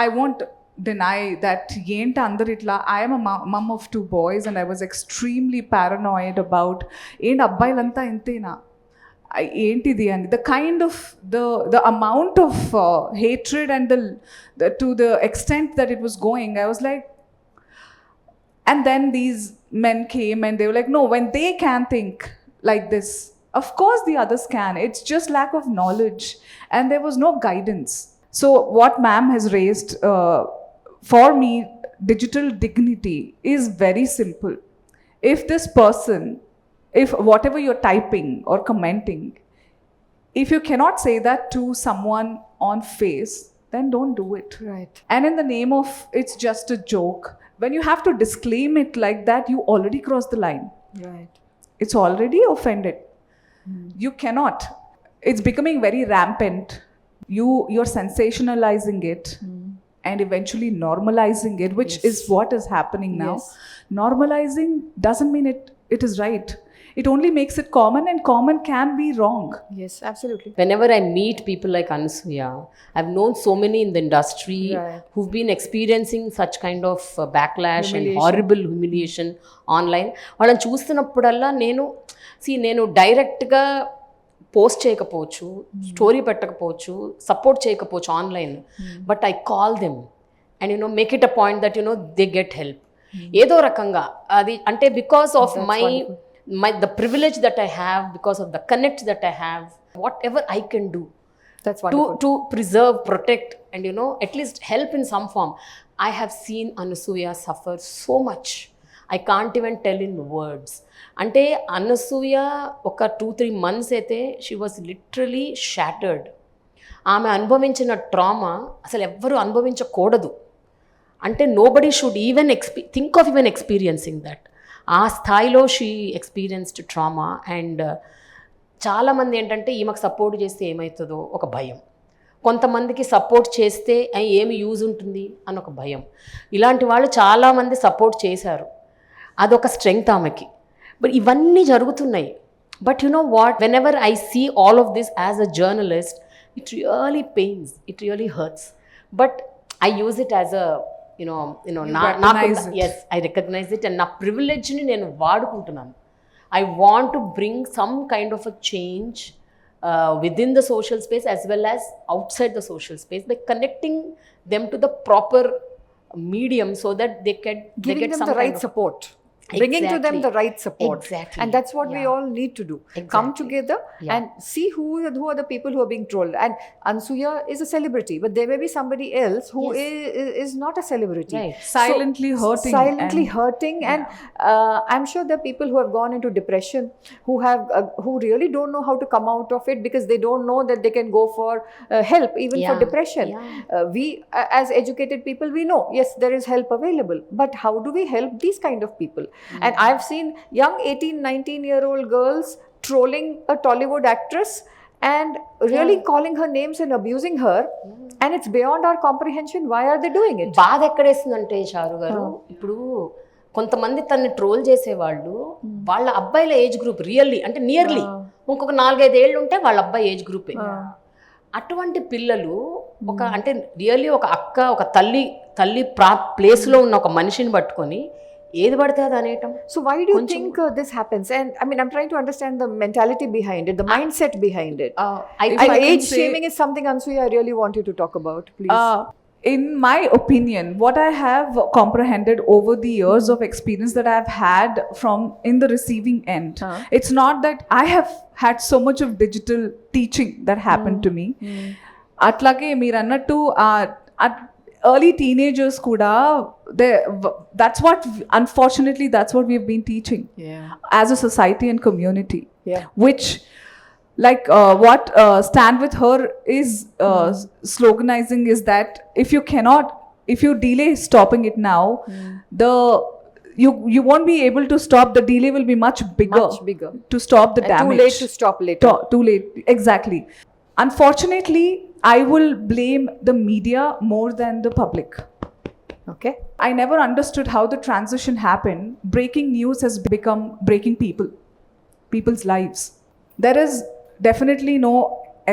S6: I want deny that ఏంటి అందరు ఇట్లా I am a mom of 2 boys and I was extremely paranoid about ఏంటి అబ్బాయిలంతా ఇంతేనా ఏంటిది అని the kind of the amount of hatred and the to the extent that it was going, I was like, and then these men came and they were like, no, when they can think like this, of course the others can. It's just lack of knowledge and there was no guidance. So what ma'am has raised, for me, digital dignity is very simple. If this person, if whatever you're typing or commenting, if you cannot say that to someone on face, then don't do it.
S2: Right.
S6: And in the name of it's just a joke, when you have to disclaim it like that, you already crossed the line.
S2: Right.
S6: It's already offended. You cannot. It's becoming very rampant. You're sensationalizing it and eventually normalizing it, which is what is happening now.
S2: Yes.
S6: Normalizing doesn't mean it is right. It only makes it common, and common can be wrong.
S2: Yes, absolutely.
S5: Whenever I meet people like Anasuya, I've known so many in the industry who've been experiencing such kind of backlash and horrible humiliation online. వాళ్ళని చూస్తున్నప్పుడల్లా నేను డైరెక్ట్గా post చేయకపోవచ్చు, story పెట్టకపోవచ్చు, support చేయకపోవచ్చు online, but I call them and make it a point that they get help. ఏదో రకంగా అది అంటే because of the privilege that I have, because of the connect that I have, whatever I can do to preserve, protect, and at least help in some form. I have seen Anasuya suffer so much. I can't even tell in words. అంటే అనసూయ ఒక 2-3 months అయితే she was literally shattered. ఆమె అనుభవించిన trauma అసలు ఎవ్వరూ అనుభవించకూడదు. అంటే nobody should even think of even experiencing that. ఆ స్థాయిలో షీ ఎక్స్పీరియన్స్డ్ ట్రామా. అండ్ చాలామంది ఏంటంటే ఈమెకు సపోర్ట్ చేస్తే ఏమవుతుందో ఒక భయం, కొంతమందికి సపోర్ట్ చేస్తే ఏమి యూజ్ ఉంటుంది అని ఒక భయం. ఇలాంటి వాళ్ళు చాలామంది సపోర్ట్ చేశారు, అదొక స్ట్రెంగ్త్ ఆమెకి. బట్ ఇవన్నీ జరుగుతున్నాయి. But what, whenever I see all of this as a journalist, it really pains, it really hurts. But I use it as a yes, I recognize it, and నా ప్రివిలేజ్ని నేను వాడుకుంటున్నాను. I want to bring some kind of a change within the social space as well as outside the social space by connecting them to the proper medium so that they get
S2: them
S5: some
S2: the right support. Bringing to them the right support.
S5: Exactly.
S2: And that's what we all need to do. Come together and see who are the people who are being trolled. And Anasuya is a celebrity, but there may be somebody else who is not a celebrity.
S5: Right.
S6: Silently hurting.
S2: Silently hurting. And I'm sure there are people who have gone into depression, who really don't know how to come out of it, because they don't know that they can go for help, even for depression. We, as educated people, we know, yes, there is help available. But how do we help these kind of people? And I've seen young 18, 19-year-old girls trolling a Tollywood actress and really calling her names and abusing her. And it's beyond our comprehension. Why are they doing it?
S5: బాధ ఎక్కడేస్తుందంటే చారు గారు, ఇప్పుడు కొంతమంది తన్ని troll చేసేవాళ్ళు వాళ్ళ అబ్బాయిల age group really అంటే నియర్లీ ఇంకొక 4-5 ఏళ్ళు ఉంటే వాళ్ళ అబ్బాయి ఏజ్ గ్రూపే. అటువంటి పిల్లలు ఒక అంటే రియల్లీ ఒక అక్క ఒక తల్లి ప్లేస్లో ఉన్న ఒక మనిషిని పట్టుకొని ఏది పడితే అది అనేయటం.
S2: So why do you think this happens? And I mean, I'm trying to understand the mentality behind it, the mindset behind it. Age shaming is something, Ansuya, I really want you to talk about, please.
S6: In my opinion, what I have comprehended over the years of experience that I've had from in the receiving end, it's not that I have had so much of digital teaching that happened to me. Atlage meer annattu early teenagers kuda that's what unfortunately that's what we've been teaching as a society and community, which like what Stand With Her is sloganizing is that if you delay stopping it now, you won't be able to stop. The delay will be much bigger to stop the
S2: and
S6: damage.
S2: Too late to stop later.
S6: Too late, exactly. Unfortunately, I will blame the media more than the public.
S2: Okay.
S6: I never understood how the transition happened. Breaking news has become breaking people's lives. There is definitely no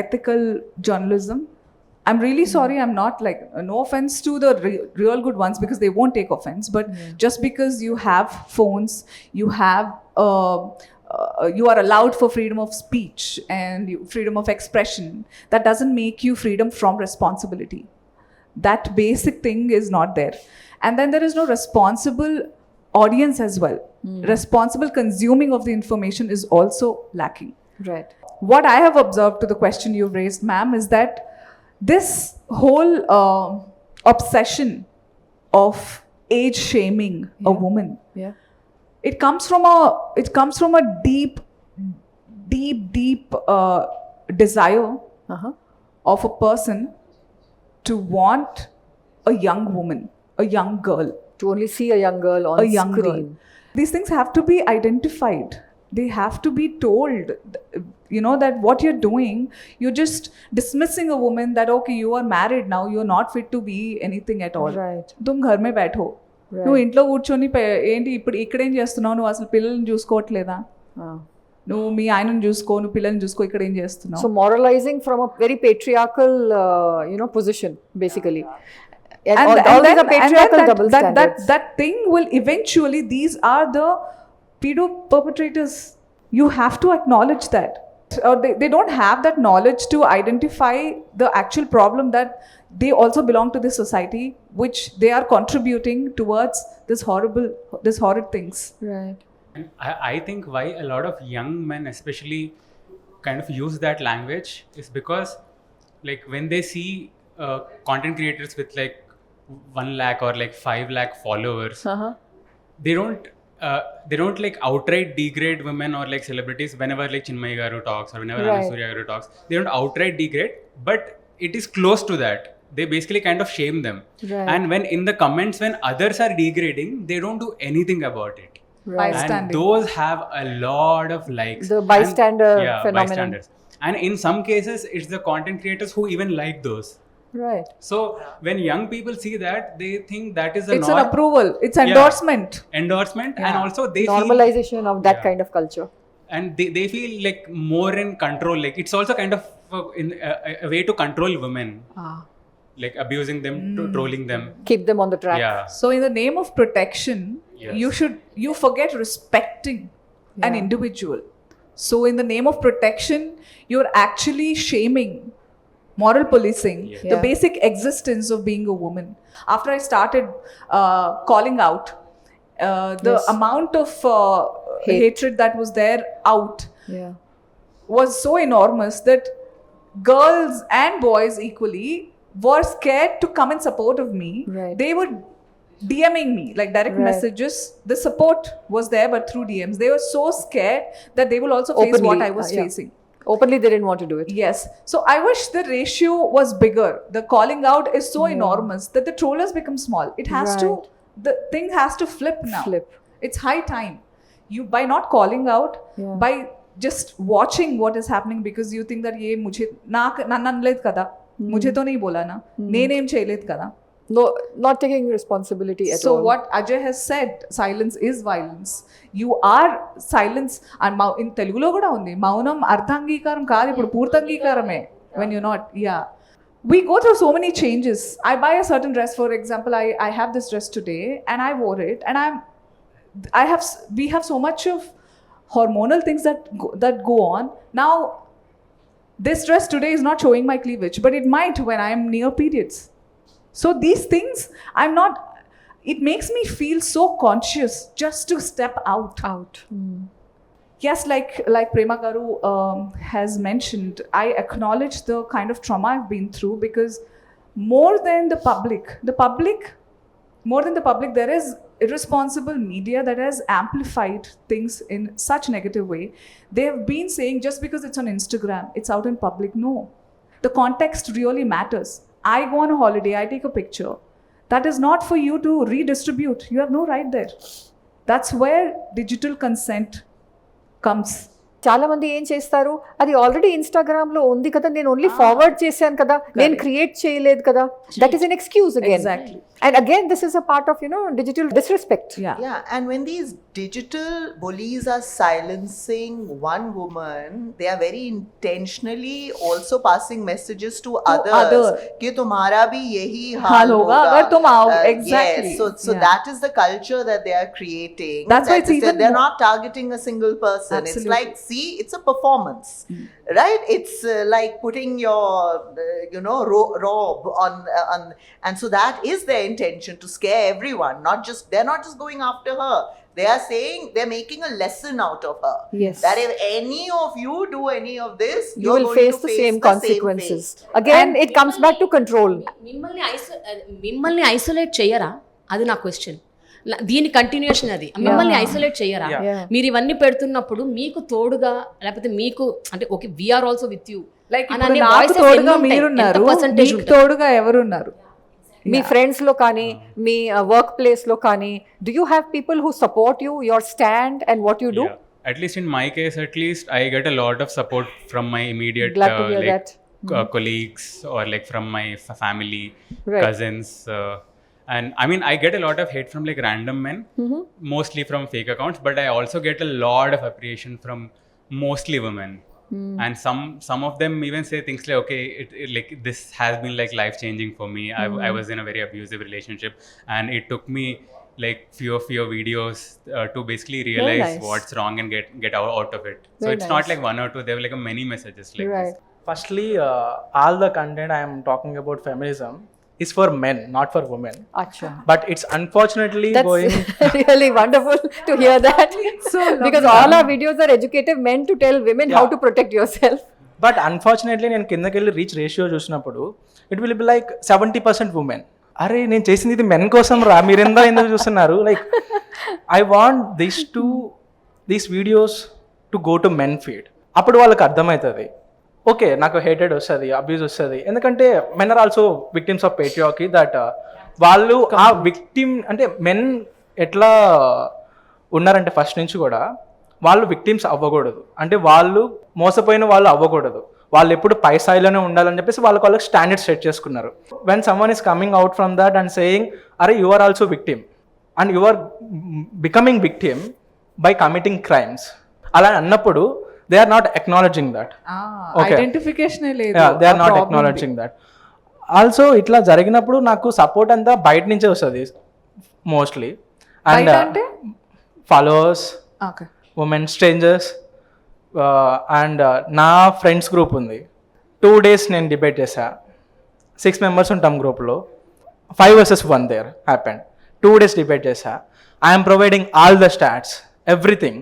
S6: ethical journalism. I'm really sorry, I'm not like, no offense to the real good ones because they won't take offense, but just because you have phones, you are allowed for freedom of speech and freedom of expression, that doesn't make you freedom from responsibility. That basic thing is not there. And then there is no responsible audience as well. Responsible consuming of the information is also lacking.
S2: Right.
S6: What I have observed to the question you've raised, ma'am, is that this whole obsession of age shaming a woman, it comes from a deep desire of a person to want a young woman, a young girl,
S2: To only see a young girl on
S6: a young
S2: screen.
S6: girl. These things have to be identified. They have to be told, you know, that what you're doing, you're just dismissing a woman that, okay, you are married now, you're not fit to be anything at all.
S2: Right.
S6: तुम घर में बैठो, నువ్వు ఇంట్లో కూర్చొని ఏంటి ఇప్పుడు ఇక్కడేం చేస్తున్నావు, నువ్వు అసలు పిల్లల్ని చూసుకోవట్లేదా, నువ్వు మీ ఆయనను చూసుకో, నువ్వు పిల్లల్ని చూసుకో, ఇక్కడ ఏం చేస్తున్నావు.
S2: So moralizing from a very patriarchal position basically. And all these are patriarchal double standards.
S6: That thing will eventually, these are the pedo perpetrators. You have to acknowledge that. They don't have that knowledge to identify the actual problem that they also belong to this society, which they are contributing towards this horrid things.
S2: Right.
S4: And I think why a lot of young men especially kind of use that language is because like when they see content creators with like 1 lakh or like 5 lakh followers, they don't like outright degrade women or like celebrities whenever like Chinmay Garu talks or whenever Surya Garu talks. They don't outright degrade, but it is close to that. They basically kind of shame them.
S2: Right.
S4: And when in the comments when others are degrading, they don't do anything about it.
S2: Right.
S4: And those have a lot of likes.
S2: The bystander phenomenon.
S4: Bystanders. And in some cases, it's the content creators who even like those.
S2: Right.
S4: So when young people see that, they think that is
S6: It's an approval. It's endorsement.
S4: And also they
S2: normalization of that kind of culture.
S4: And they feel like more in control. Like it's also kind of a way to control women. Like abusing them, trolling them.
S2: Keep them on the track.
S4: Yeah.
S6: So in the name of protection, you forget respecting an individual. So in the name of protection, you're actually shaming, moral policing, the basic existence of being a woman. After I started calling out, the amount of hatred that was there out was so enormous that girls and boys equally were scared to come in support of me.
S2: Right.
S6: They were DMing me, like direct messages. The support was there, but through DMs. They were so scared that they will also face what I was facing.
S2: Openly, they didn't want to do it.
S6: Yes. So I wish the ratio was bigger. The calling out is so enormous that the trollers become small. It has to, the thing has to flip now. It's high time. You, by not calling out, by just watching what is happening, because you think that ye mujhe nanu anలేదు కదా, mujhe to nahi bola na, నేనేం చేయలేదు కదా.
S2: No, not taking responsibility at
S6: So
S2: all.
S6: what Ajay has said, silence is violence. You are silence. And in Telugu lo kuda undi, maunam ardhangikaram kaadu, ippudu poortangikaramé when you're not. Yeah, we go through so many changes. I buy a certain dress, for example, I have this dress today and I wore it, and we have so much of hormonal things that go on. Now this dress today is not showing my cleavage, but it might when I am near periods. So these things, it makes me feel so conscious just to step out. Yes, like Prema Garu has mentioned, I acknowledge the kind of trauma I've been through, because more than the public, there is irresponsible media that has amplified things in such negative way. They have been saying just because it's on Instagram, it's out in public. No, the context really matters. I go on a holiday, I take a picture. That is not for you to redistribute. You have no right there. That's where digital consent comes.
S2: చాలా మంది ఏం చేస్తారు, అది already Instagram లో ఉంది కదా, నేను only forward చేశాను కదా, నేను క్రియేట్ చేయలేదు కదా, that is an excuse again.
S6: Exactly.
S2: And again, this is a part of, digital disrespect.
S1: Yeah, and when these digital bullies are silencing one woman, they are very intentionally also passing messages to others कि तुम्हारा भी यही हाल होगा
S6: अगर तुम आओ. Exactly.
S1: Yes, so that is the culture that they are creating.
S6: That's why it's even
S1: they're not targeting a single person.
S6: Absolutely.
S1: It's like, see, it's a performance, right? It's like putting your robe on, and so that is their intention, to scare everyone. They're not just going after her, they are saying, they're making a lesson out of her.
S2: Yes.
S1: That if any of you do any of this,
S2: You
S1: you're
S2: will
S1: going
S2: face
S1: to
S2: the
S1: face
S2: same
S1: the
S2: consequences.
S1: fate.
S2: Again, it comes back to control.
S5: మిమ్మల్ని isolate చెయ్యరా, అది నా question. దీని continuation అది, మిమ్మల్ని isolate చెయ్యరా? మీరు ఇవన్నీ పెడుతున్నప్పుడు మీకు తోడుగా, లేకపోతే మీకు అంటే okay we are also with you,
S6: Like నాకు తోడుగా మీరున్నారు, మీకు తోడుగా ఎవరున్నారు?
S2: మీ ఫ్రెండ్స్ లో కానీ, మీ వర్క్ ప్లేస్ లో కానీ, do you have people who support you, your stand and what you do?
S4: Yeah. At least in my case, I get a lot of support from my immediate
S2: Glad to hear that.
S4: colleagues, or like from my family,
S2: Right.
S4: cousins, and I mean, I get a lot of hate from like random men, mostly from fake accounts, but I also get a lot of appreciation from mostly women. And some of them even say things like, okay, it like this has been like life changing for me. I was in a very abusive relationship, and it took me like few videos to basically realize
S2: nice.
S4: what's wrong and get out of it. So
S2: Very
S4: it's
S2: nice.
S4: not like one or two, there were like many messages like
S2: Right.
S4: this.
S3: Firstly, all the content I am talking about feminism is for men, not for women.
S2: Acha.
S3: But it's unfortunately
S2: That's
S3: going.
S2: really wonderful to hear that.
S6: So
S2: Because all our videos are educative meant to tell women how to protect yourself.
S3: But unfortunately నేను కిందకి వెళ్ళి reach ratio చూసినప్పుడు it will be like 70% women. అరే నేను చేసింది ఇది men కోసం రా, మీరెందా ఎందుకు చూస్తున్నారు? Like I want these videos to go to men feed. అప్పుడు వాళ్ళకి అర్థమవుతుంది, ఓకే నాకు హేటెడ్ వస్తుంది, అబ్యూజ్ వస్తుంది, ఎందుకంటే men are also victims of patriarchy. That వాళ్ళు ఆ విక్టిమ్ అంటే మెన్ ఎట్లా ఉన్నారంటే ఫస్ట్ నుంచి కూడా వాళ్ళు విక్టిమ్స్ అవ్వకూడదు, అంటే వాళ్ళు మోసపోయిన వాళ్ళు అవ్వకూడదు, వాళ్ళు ఎప్పుడు పై స్థాయిలోనే ఉండాలని చెప్పేసి వాళ్ళకి స్టాండర్డ్ సెట్ చేసుకున్నారు. When someone is coming out from that and saying అరే you are also victim and you are becoming victim by committing crimes అలా అన్నప్పుడు they are not acknowledging that.
S6: Identification లేదు,
S3: they are not acknowledging that. Also ఇట్లా జరిగినప్పుడు నాకు support అంతా బయట నుంచే వస్తుంది mostly, and followers, women, strangers, and నా ఫ్రెండ్స్ గ్రూప్ ఉంది. 2 days నేను డిబేట్ చేశా, 6 members ఉంటాం గ్రూప్లో, 5 versus 1 there happened. 2 days debate చేశా, I'm providing all the stats everything,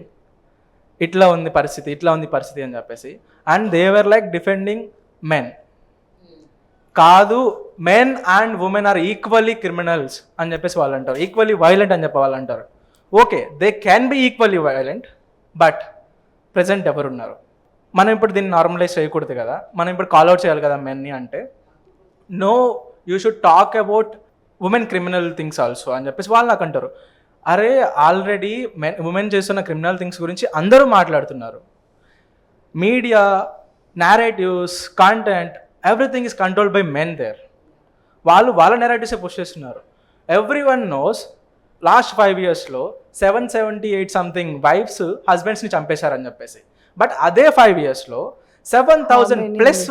S3: ఇట్లా ఉంది పరిస్థితి, ఇట్లా ఉంది పరిస్థితి అని చెప్పేసి. And they were like defending men. కాదు, men and women are equally criminals అని చెప్పేసి వాళ్ళు అంటారు, ఈక్వల్లీ వైలెంట్ అని చెప్పి వాళ్ళు అంటారు. Okay, they can be equally violent, but present ఎవరున్నారు? మనం ఇప్పుడు దీన్ని నార్మలైజ్ చేయకూడదు కదా, మనం ఇప్పుడు కాల్అవుట్ చేయాలి కదా మెన్ని అంటే. No, you should talk about women criminal things also అని చెప్పేసి వాళ్ళు నాకు అంటారు. అరే ఆల్రెడీ ఉమెన్ చేస్తున్న క్రిమినల్ థింగ్స్ గురించి అందరూ మాట్లాడుతున్నారు. Media, narratives, content, everything is controlled by men there. వాళ్ళ నెరేటివ్సే పుష్ చేస్తున్నారు. ఎవ్రీ వన్ నోస్ లాస్ట్ 5 yearsలో 778 సంథింగ్ వైఫ్స్ హస్బెండ్స్ని చంపేశారని చెప్పేసి. బట్ అదే 5 yearsలో 7,000+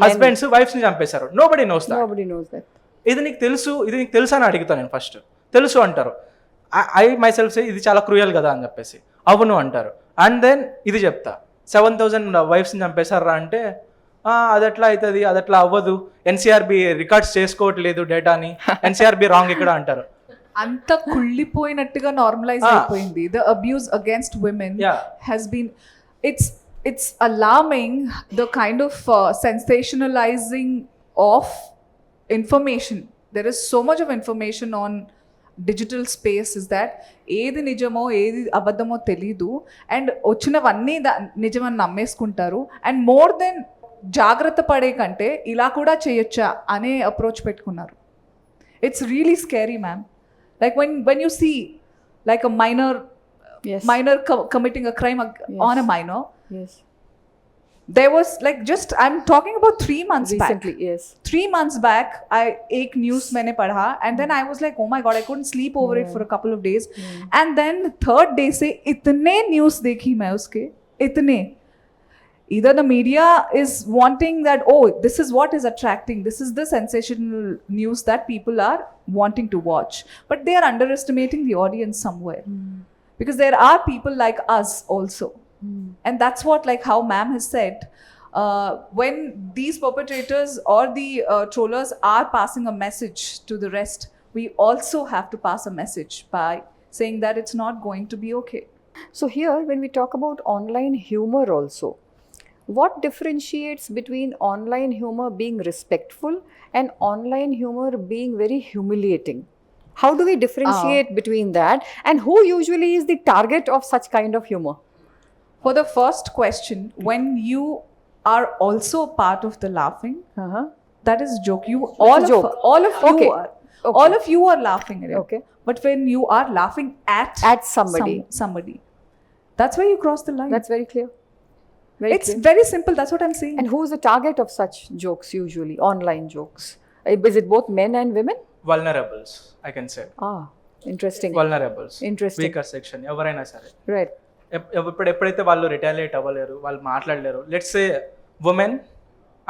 S3: హస్బెండ్స్ వైఫ్స్ని చంపేశారు. Nobody knows that. ఇది నీకు తెలుసు అని అడుగుతాను నేను. ఫస్ట్ తెలుసు అంటారు. ఐ మై సెల్ఫ్ సే ఇది చాలా క్రూయల్ కదా అని చెప్పేసి. అవును అంటారు. అండ్ దెన్ ఇది చెప్తా, 7,000 వైఫ్స్ని చంపేశారా అంటే అది ఎట్లా అవుతుంది, అది ఎట్లా అవ్వదు, ఎన్సీఆర్బి రికార్డ్స్ చేసుకోవట్లేదు డేటాని, ఎన్సీఆర్బి రాంగ్ ఇక్కడ అంటారు.
S6: అంత కుళ్ళిపోయినట్టుగా నార్మలైజ్ అయిపోయింది. The abuse against women has been, it's alarming, the kind of sensationalizing of information. There is so much of information on digital space is that ఏది నిజమో ఏది అబద్ధమో తెలీదు. అండ్ వచ్చినవన్నీ నిజమని నమ్మేసుకుంటారు. అండ్ మోర్ దెన్ జాగ్రత్త పడే కంటే ఇలా కూడా చేయొచ్చా అనే అప్రోచ్ పెట్టుకున్నారు. It's really scary ma'am. Like when you see like a minor committing a crime on a minor.
S2: Yes.
S6: There was like I'm talking about 3 months
S2: Recently,
S6: back.
S2: yes.
S6: 3 months back, ek news maine padha, and then I was like, oh my god, I couldn't sleep over it for a couple of days. And then the third day se itne news dekhi main uske, itne. Either the media is wanting that, oh, this is what is attracting, this is the sensational news that people are wanting to watch, but they are underestimating the audience somewhere. Because there are people like us also. And that's what, like how ma'am has said, when these perpetrators or the trollers are passing a message to the rest, we also have to pass a message by saying that it's not going to be okay.
S2: So here, when we talk about online humor also, what differentiates between online humor being respectful and online humor being very humiliating? How do we differentiate between that, and who usually is the target of such kind of humor?
S6: For the first question, when you are also part of the laughing, that is joke. All of
S2: Okay.
S6: you are. Okay. All of you are laughing at it.
S2: Okay.
S6: But when you are laughing at somebody, that's where you cross the line.
S2: That's very clear.
S6: It's very simple. That's what I'm saying.
S2: And who is the target of such jokes usually? Online jokes. Is it both men and women?
S3: Vulnerables, I can say.
S2: Interesting.
S3: Vulnerables.
S2: Interesting.
S3: Weaker section, ఎవరైనా సరే.
S2: Right.
S3: ఎప్పుడైతే వాళ్ళు retaliate అవ్వలేరు, వాళ్ళు మాట్లాడలేరు, let's say women,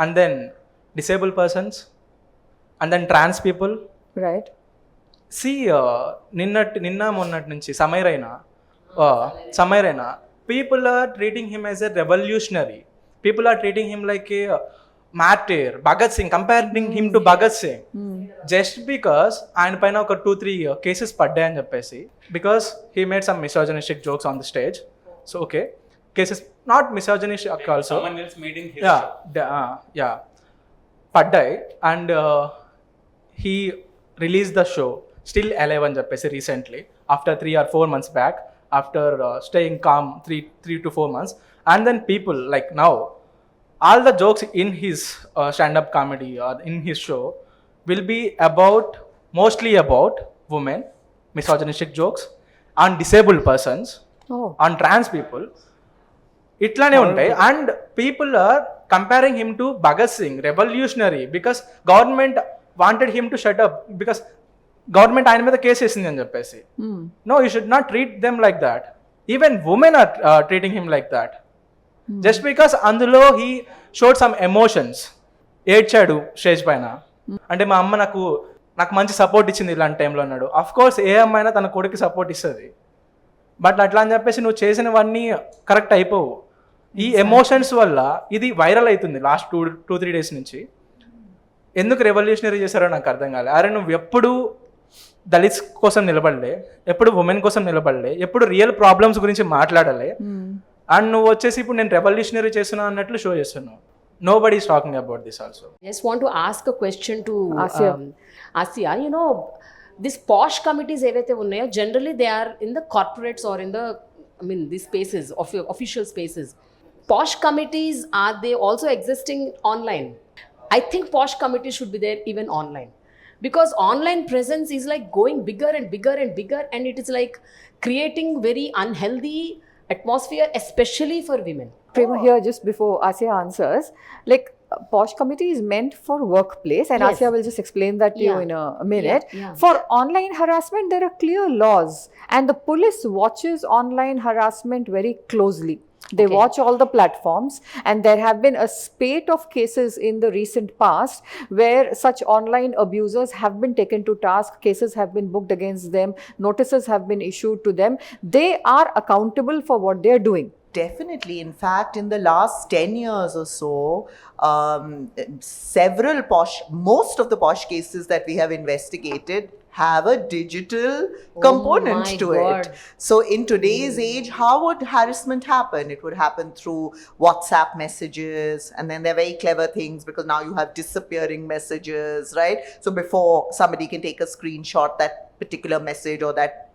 S3: and then disable persons, and then trans people.
S2: Right.
S3: నిన్న మొన్నటి నుంచి సమైరైనా people are treating him as a revolutionary. People are treating him like a martyr. Bhagat Singh, comparing him to Bhagat Singh. Just because ఆయన పైన ఒక 2-3 cases పడ్డాయని చెప్పేసి, because he made some misogynistic jokes on the stage. So okay, cases not misogynistic also.
S4: Someone else made in his show.
S3: పడ్డాయి, and he released the show Still Alive అని చెప్పేసి recently, after 3 or 4 months back, after staying calm 3 to 4 months. And then people like now, all the jokes in his stand-up comedy or in his show will be mostly about women, misogynistic jokes, on disabled persons, on trans people. ఇట్లానే ఉంటాయి. And people are comparing him to Bhagat Singh, revolutionary, because government wanted him to shut up, because government ఆయన మీద కేసు వేసింది అని చెప్పేసి. No, you should not treat them like that. Even women are treating him like that, just because అందులో he showed some emotions. ఏడ్చాడు stage పైన, అంటే మా అమ్మ నాకు మంచి సపోర్ట్ ఇచ్చింది ఇలాంటి టైంలో అన్నాడు. అఫ్ కోర్స్ ఏ అమ్మాయినా తన కొడుకు సపోర్ట్ ఇస్తుంది, బట్ అట్లా అని చెప్పేసి నువ్వు చేసినవన్నీ కరెక్ట్ అయిపోవు. ఈ ఎమోషన్స్ వల్ల ఇది వైరల్ అవుతుంది లాస్ట్ 2-3 days నుంచి. ఎందుకు రెవల్యూషనరీ చేశారో నాకు అర్థం కాలేదు. అరే నువ్వు ఎప్పుడు దళిత్స్ కోసం నిలబడలే, ఎప్పుడు ఉమెన్ కోసం నిలబడలే, ఎప్పుడు రియల్ ప్రాబ్లమ్స్ గురించి మాట్లాడలే, అండ్ నువ్వు వచ్చేసి ఇప్పుడు నేను రెవల్యూషనరీ చేస్తున్నా అన్నట్లు షో చేస్తున్నావు. Nobody is talking about this also.
S5: I just want to ask a question to Asya. You know, these posh committees evaithe unnayo, generally they are in the corporates or in the, these spaces, official spaces. Posh committees, are they also existing online? I think posh committees should be there even online. because online presence is like going bigger and bigger and bigger, and it is like creating very unhealthy atmosphere, especially for women.
S2: Prema, here just before Asya answers, like posh committee is meant for workplace, and
S5: Yes.
S2: Asya will just explain that to you
S5: Yeah.
S2: in a minute.
S5: Yeah.
S2: For online harassment, there are clear laws, and the police watches online harassment very closely. They
S5: Okay.
S2: watch all the platforms, and there have been a spate of cases in the recent past where such online abusers have been taken to task, cases have been booked against them, notices have been issued to them. They are accountable for what they are doing.
S1: Definitely. In fact, in the last 10 years or so, most of the posh cases that we have investigated have a digital component
S5: my
S1: to
S5: God.
S1: it. So in today's age, how would harassment happen? It would happen through WhatsApp messages, and then they're very clever things because now you have disappearing messages, right? So before somebody can take a screenshot, that particular message or that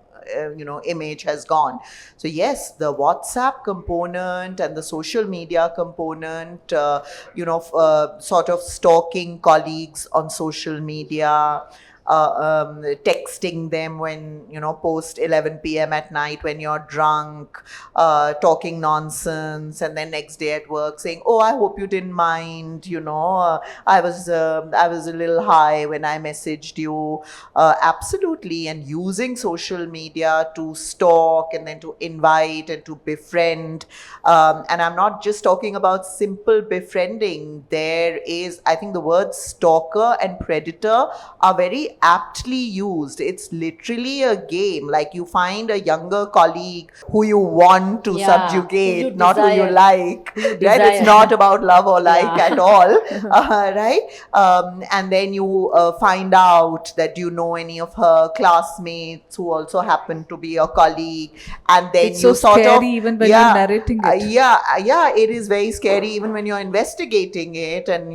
S1: image has gone. So yes, the WhatsApp component and the social media component, sort of stalking colleagues on social media, texting them when post 11 p.m. at night when you're drunk, talking nonsense, and then next day at work saying, "Oh, I hope you didn't mind. I was a little high when I messaged you." Absolutely, and using social media to stalk and then to invite and to befriend. And I'm not just talking about simple befriending. There is, I think, the words stalker and predator are very aptly used. It's literally a game. Like you find a younger colleague who you want to
S5: Yeah,
S1: subjugate,
S5: who you
S1: not who you
S5: desire.
S1: like.
S5: Who you
S1: Right?
S5: desire.
S1: It's not about love or like
S5: Yeah.
S1: at all. Right? And then you find out that you know any of her classmates who also happen to be your colleague, and then
S6: It's
S1: you
S6: so
S1: sort
S6: scary
S1: of
S6: even when you're narrating it.
S1: it is very scary even when you're investigating it, and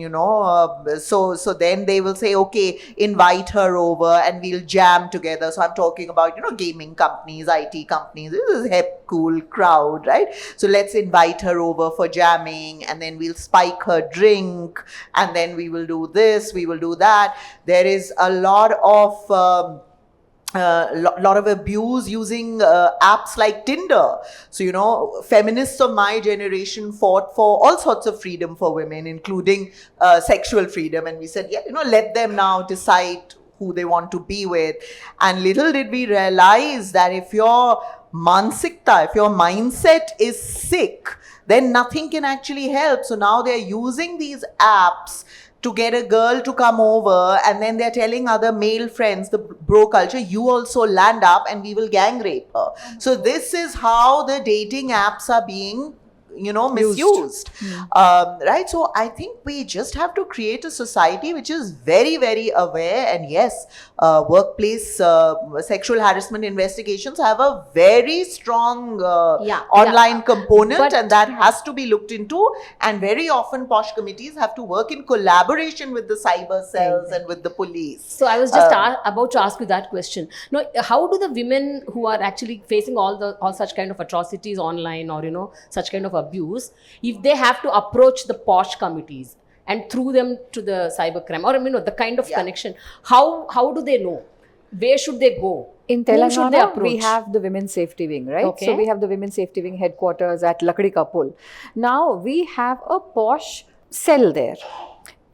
S1: so then they will say, okay, invite her over and we'll jam together. So I'm talking about gaming companies, IT companies. This is hip, cool crowd, right? So let's invite her over for jamming, and then we'll spike her drink, and then we will do this, we will do that. There is a lot of lot of abuse using apps like Tinder. So, feminists of my generation fought for all sorts of freedom for women, including sexual freedom. And we said, let them now decide who they want to be with. And little did we realize that if your mindset is sick, then nothing can actually help. So now they're using these apps to get a girl to come over, and then they're telling other male friends, the bro culture, you also land up and we will gang rape her. So this is how the dating apps are being misused. Right? So I think we just have to create a society which is very, very aware. And yes, workplace sexual harassment investigations have a very strong online component,
S5: But-
S1: and that has to be looked into. And very often posh committees have to work in collaboration with the cyber cells and with the police.
S5: So I was just about to ask you that question. Now, how do the women who are actually facing all such kind of atrocities online, or such kind of abuse, if they have to approach the posh committees and through them to the cybercrime, or the kind of connection, how do they know? Where should they go?
S2: In
S5: Whom should they
S2: Telangana,
S5: approach?
S2: we have the Women's Safety Wing, right?
S5: Okay.
S2: So we have the Women's Safety Wing headquarters at Lakdi Ka Pul. Now we have a posh cell there.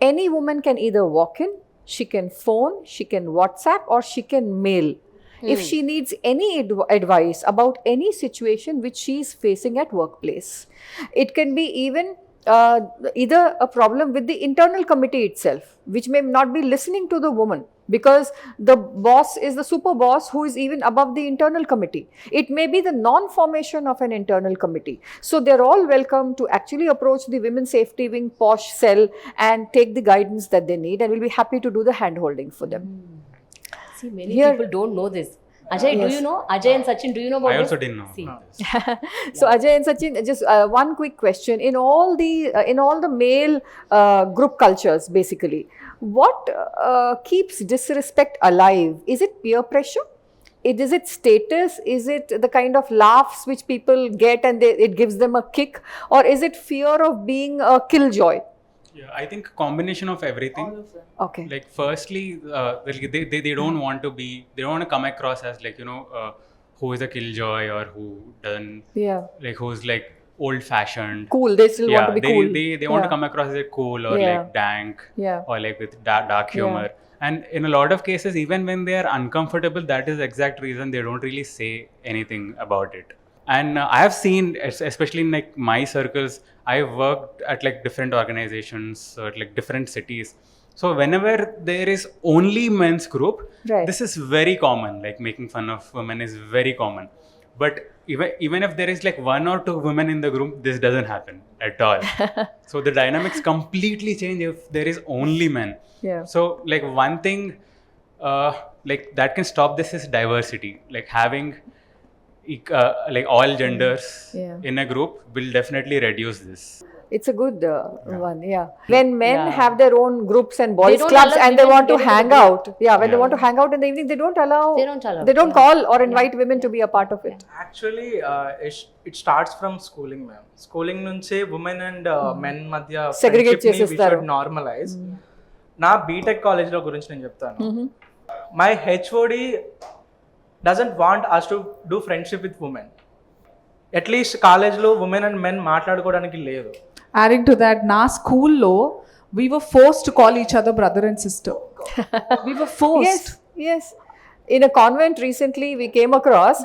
S2: Any woman can either walk in, she can phone, she can WhatsApp, or she can mail. If she needs any advice about any situation which she is facing at workplace. It can be even either a problem with the internal committee itself, which may not be listening to the woman because the boss is the super boss who is even above the internal committee. It may be the non-formation of an internal committee. So they're all welcome to actually approach the Women's Safety Wing posh cell and take the guidance that they need, and we'll be happy to do the hand-holding for them.
S5: See, many
S2: Here-
S5: people don't know this. Ajay, do
S2: Yes.
S5: you know? Ajay and Sachin, do you know about
S4: I
S5: this?
S4: also didn't know
S5: See.
S4: about this.
S2: So Ajay and Sachin, just one quick question: in all the male group cultures, basically, what keeps disrespect alive? Is it peer pressure? Is it status? Is it the kind of laughs which people get and it gives them a kick, or is it fear of being a killjoy?
S4: Yeah, I think combination of everything.
S2: Okay.
S4: Like firstly, they don't want to be, they don't want to come across as like, who is a killjoy or who doesn't,
S2: Yeah.
S4: like who's like old fashioned.
S2: Cool. They still want to be cool.
S4: They want to come across as cool or
S2: Yeah.
S4: like dank
S2: Yeah.
S4: or like with dark humor. And in a lot of cases, even when they are uncomfortable, that is the exact reason they don't really say anything about it. And I have seen, especially in like my circles, I've worked at like different organizations or like different cities. So whenever there is only men's group,
S2: Right.
S4: this is very common. Like making fun of women is very common. But even if there is like one or two women in the group, this doesn't happen at all. So the dynamics completely change if there is only men.
S2: Yeah.
S4: So like one thing like that can stop this is diversity. Like having like all genders
S2: Yeah.
S4: in a group will definitely reduce this.
S2: It's a good one, yeah. When men
S5: Yeah.
S2: have their own groups and boys
S5: don't
S2: clubs
S5: allow
S2: and they
S5: women
S2: want
S5: to
S2: to
S5: get into
S2: hang
S5: the
S2: out, when they
S4: Yeah.
S2: want to hang out in the evening, they don't allow.
S5: They don't
S2: call or invite women to be a part of it.
S3: Actually it starts from schooling ma'am. Schooling నుంచే women and men మధ్య
S2: Segregate చేసేస్తారు.
S3: Normalize. నా BTech కాలేజ్లో గురించి నేను చెప్తాను. My HOD doesn't want us to do friendship with women. At least కాలేజ్లో women and men మాట్లాడుకోవడానికి లేదు.
S6: Adding to that, na school lo, we were forced to call each other brother and sister. We were forced.
S2: Yes. In a convent recently, we came across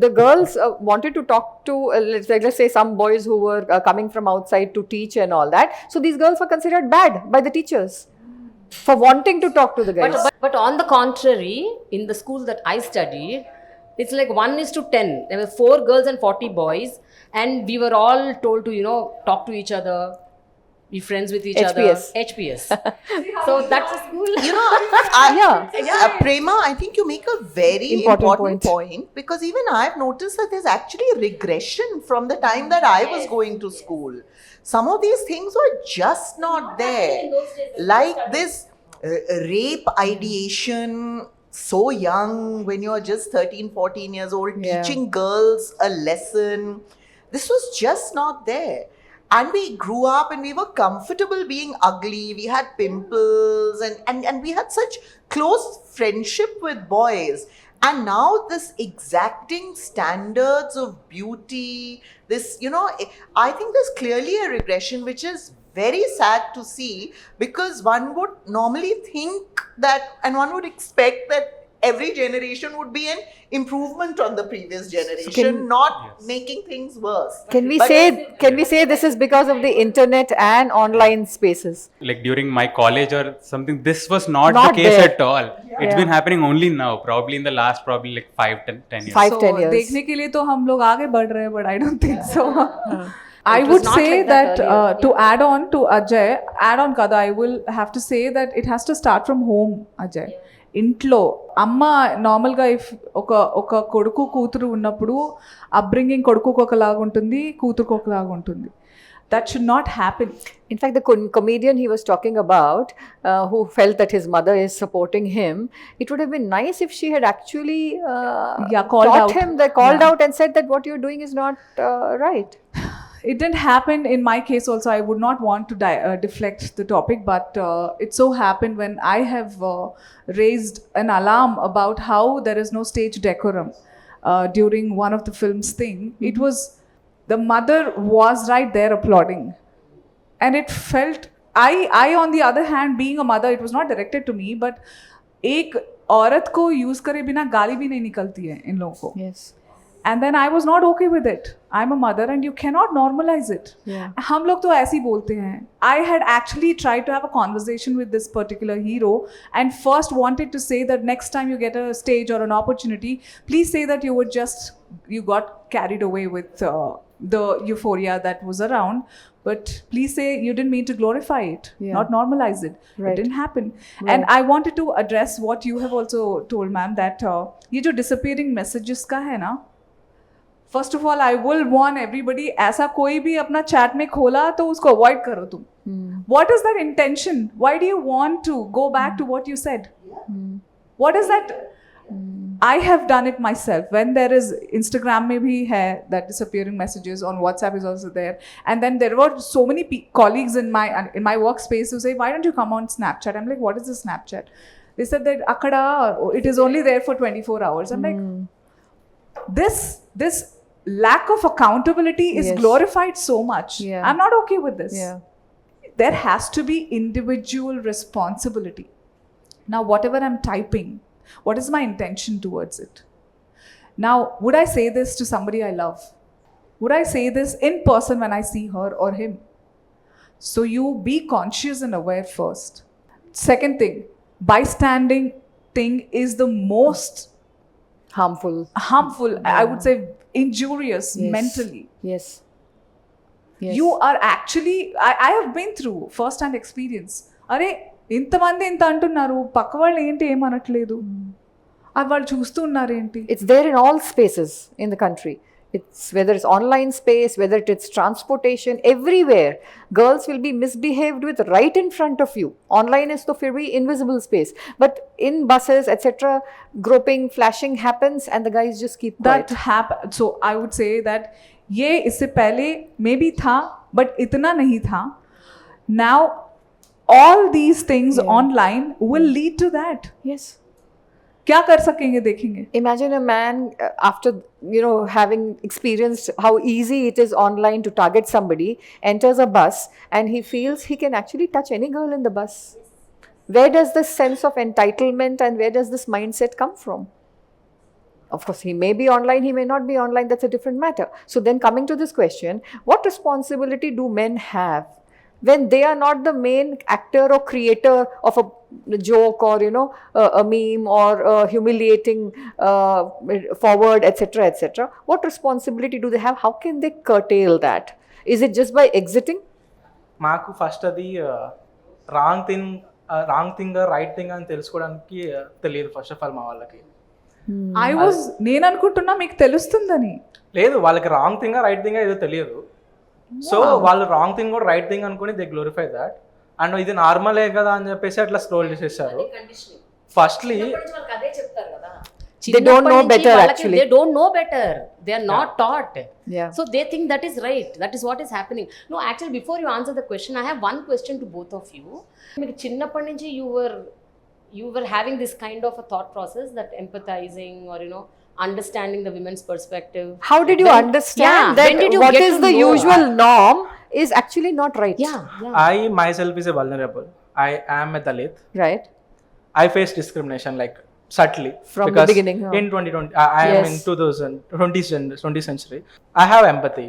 S2: the girls wanted to talk to let's say some boys who were coming from outside to teach and all that. So these girls were considered bad by the teachers for wanting to talk to the guys.
S5: But on the contrary, in the school that I studied, it's like 1:10. There were 4 girls and 40 boys, and we were all told to talk to each other, be friends with each
S2: HPS.
S5: other. HPS. So that's a school.
S1: Prema, I think you make a very
S2: Important
S1: point because even I've noticed that there's actually a regression from the time that I was going to school. Some of these things were just not there. Like this rape ideation so young when you're just 13, 14 years old, teaching girls a lesson. This was just not there. And we grew up and we were comfortable being ugly. We had pimples and we had such close friendship with boys. And now this exacting standards of beauty, this, I think there's clearly a regression which is very sad to see because one would normally think that and one would expect that every generation would be an improvement on the previous generation, not making things worse.
S2: Can we say this is because of the internet and online spaces?
S4: Like during my college or something, this was not the case
S2: there.
S4: at all. It's been happening only now, probably in the last like 5-10 years.
S2: 5-10 years.
S6: देखने के लिए तो हम लोग आगे बढ़ रहे हैं, but I don't think so. I
S5: It was
S6: would
S5: not
S6: say
S5: like that
S6: that to add on to Ajay, Kada, I will have to say that it has to start from home, Ajay. ఇంట్లో అమ్మ నార్మల్గా if ఒక కొడుకు కూతురు ఉన్నప్పుడు upbringing కొడుకుకు ఒకలాగా ఉంటుంది, కూతురుకు ఒకలాగా ఉంటుంది. That should not happen.
S2: In fact, the comedian he was talking about, who felt that his mother is supporting him, it would have been nice if she had actually called out and said that what you're doing is not right.
S6: It didn't happen in my case also. I would not want to deflect the topic, but it so happened when I have raised an alarm about how there is no stage decorum during one of the film's thing. It was, the mother was right there applauding. And it felt, I on the other hand, being a mother, it was not directed to me, but एक औरत को use करे बिना गाली भी नहीं निकलती है इन लोगों को.
S2: Yes.
S6: And then I was not okay with it. I'm a mother and you cannot normalize it. हम लोग तो ऐसे ही बोलते हैं. I had actually tried to have a conversation with this particular hero and first wanted to say that next time you get a stage or an opportunity, please say that you got carried away with the euphoria that was around. But please say you didn't mean to glorify it, not normalize it.
S2: Right.
S6: It didn't happen. And I wanted to address what you have also told, ma'am, that ये जो disappearing messages का है ना, first of all I will warn everybody, ऐसा कोई भी अपना chat में खोला तो उसको अवॉइड करो तुम. What is that intention? Why do you want to go back to what you said? What is that? I have done it myself. When there is Instagram, maybe hai, that disappearing messages on WhatsApp is also there. And then there were so many colleagues in my workspace who say, why don't you come on Snapchat? I'm like, what is the Snapchat? They said that akada, it is only there for 24 hours. I'm like, this lack of accountability is
S2: Yes.
S6: glorified so much.
S2: Yeah.
S6: I'm not okay with this.
S2: Yeah.
S6: There has to be individual responsibility. Now, whatever I'm typing, what is my intention towards it? Now, would I say this to somebody I love? Would I say this in person when I see her or him? So you be conscious and aware first. Second thing, bystanding thing is the most harmful, I would say injurious
S2: Yes.
S6: mentally.
S2: Yes. Yes.
S6: You are actually, I have been through first hand experience. అరే ఇంతమంది ఇంత అంటున్నారు, పక్క వాళ్ళు ఏంటి ఏమనట్లేదు, అది వాళ్ళు చూస్తున్నారేంటి.
S2: It's there in all spaces in the country. It's whether it's online space, whether it's transportation, everywhere. Girls will be misbehaved with right in front of you. Online is the very invisible space. But in buses, etc., groping, flashing happens and the guys just keep quiet.
S6: That happen. So I would say that ये इससे पहले maybe था, but इतना नहीं था. Now all these things online will lead to that.
S2: Yes.
S6: क्या कर सकेंगे देखेंगे.
S2: Imagine a man after having experienced how easy it is online to target somebody, enters a bus and he feels he can actually touch any girl in the bus. Where does this sense of entitlement and where does this mindset come from? Of course, he may be online, he may not be online, that's a different matter. So then coming to this question, what responsibility do men have when they are not the main actor or creator of a joke or a meme or a humiliating forward, etc., etc.? What responsibility do they have? How can they curtail that? Is it just by exiting?
S3: మాకు first అది wrong thing right thing అని తెలుసుకోవడానికి తెలియదు first of all మా వాళ్ళకి.
S6: నేను అనుకుంటున్నా మీకు తెలుస్తుందని.
S3: లేదు, వాళ్ళకి రాంగ్ థింగ్ రైట్ థింగ్ ఏదో తెలియదు. సో వాళ్ళు రాంగ్ థింగ్ కూడా రైట్ థింగ్ అనుకుని దే గ్లోరిఫై దాట్ అండ్ ఇది నార్మలే కదా అని చెప్పేసి అట్లా స్క్రోల్ చేసేసారు. ఫస్ట్లీ
S5: అదే చెప్తారు కదా,
S2: They don't know better actually.
S5: They don't know better. They are not taught.
S2: Yeah.
S5: So they think that is right. That is what is happening. No, actually, before you answer the question, I have one question to both of you. Meeku chinnappa nunchi you were having this kind of a thought process that empathizing or understanding the women's perspective.
S2: How did you understand that
S5: when did you
S2: what
S5: get
S2: is
S5: to
S2: the
S5: know?
S2: usual norm is actually not right?
S5: Yeah.
S3: I myself is a vulnerable. I am a Dalit.
S2: Right.
S3: I face discrimination like subtly
S2: From the
S3: because
S2: beginning, huh?
S3: in 2020 I am in 20th century. I have empathy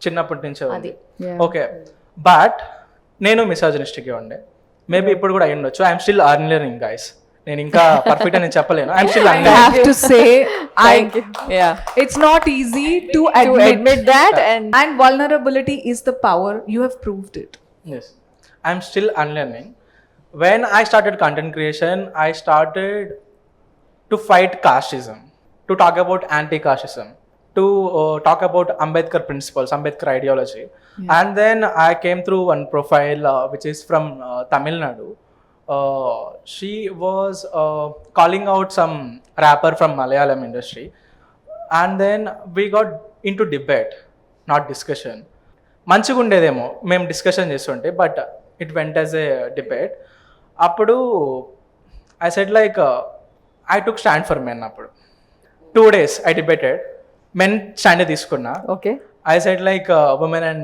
S3: చిన్నప్పటి నుంచే ఉంది.
S2: Yeah.
S3: Okay, but నేను మిసాజినిస్టిక్ ఉండే, maybe ఇప్పుడు కూడా అయి ఉండొచ్చు. I'm still unlearning guys. నేను ఇంకా పర్ఫెక్ట్ అని చెప్పలేను. I'm still
S6: I
S3: unlearning.
S6: have to say,
S2: Thank you. Yeah.
S6: it's not easy to
S2: To admit that
S6: and vulnerability is the power. You have proved it.
S3: Yes, I'm still unlearning. When I started content creation, I started to fight casteism, to talk about anti-casteism, to talk about Ambedkar principles, Ambedkar ideology. And then I came through one profile which is from Tamil Nadu. She was calling out some rapper from Malayalam industry. And then we got into debate, not discussion. మంచిగా ఉండేదేమో మేము discussion చేస్తుంటే, but it went as a debate. అప్పుడు I said like I took stand for men. అప్పుడు 2 days I debated, men stand తీసుకున్నా.
S2: Okay.
S3: I said like women and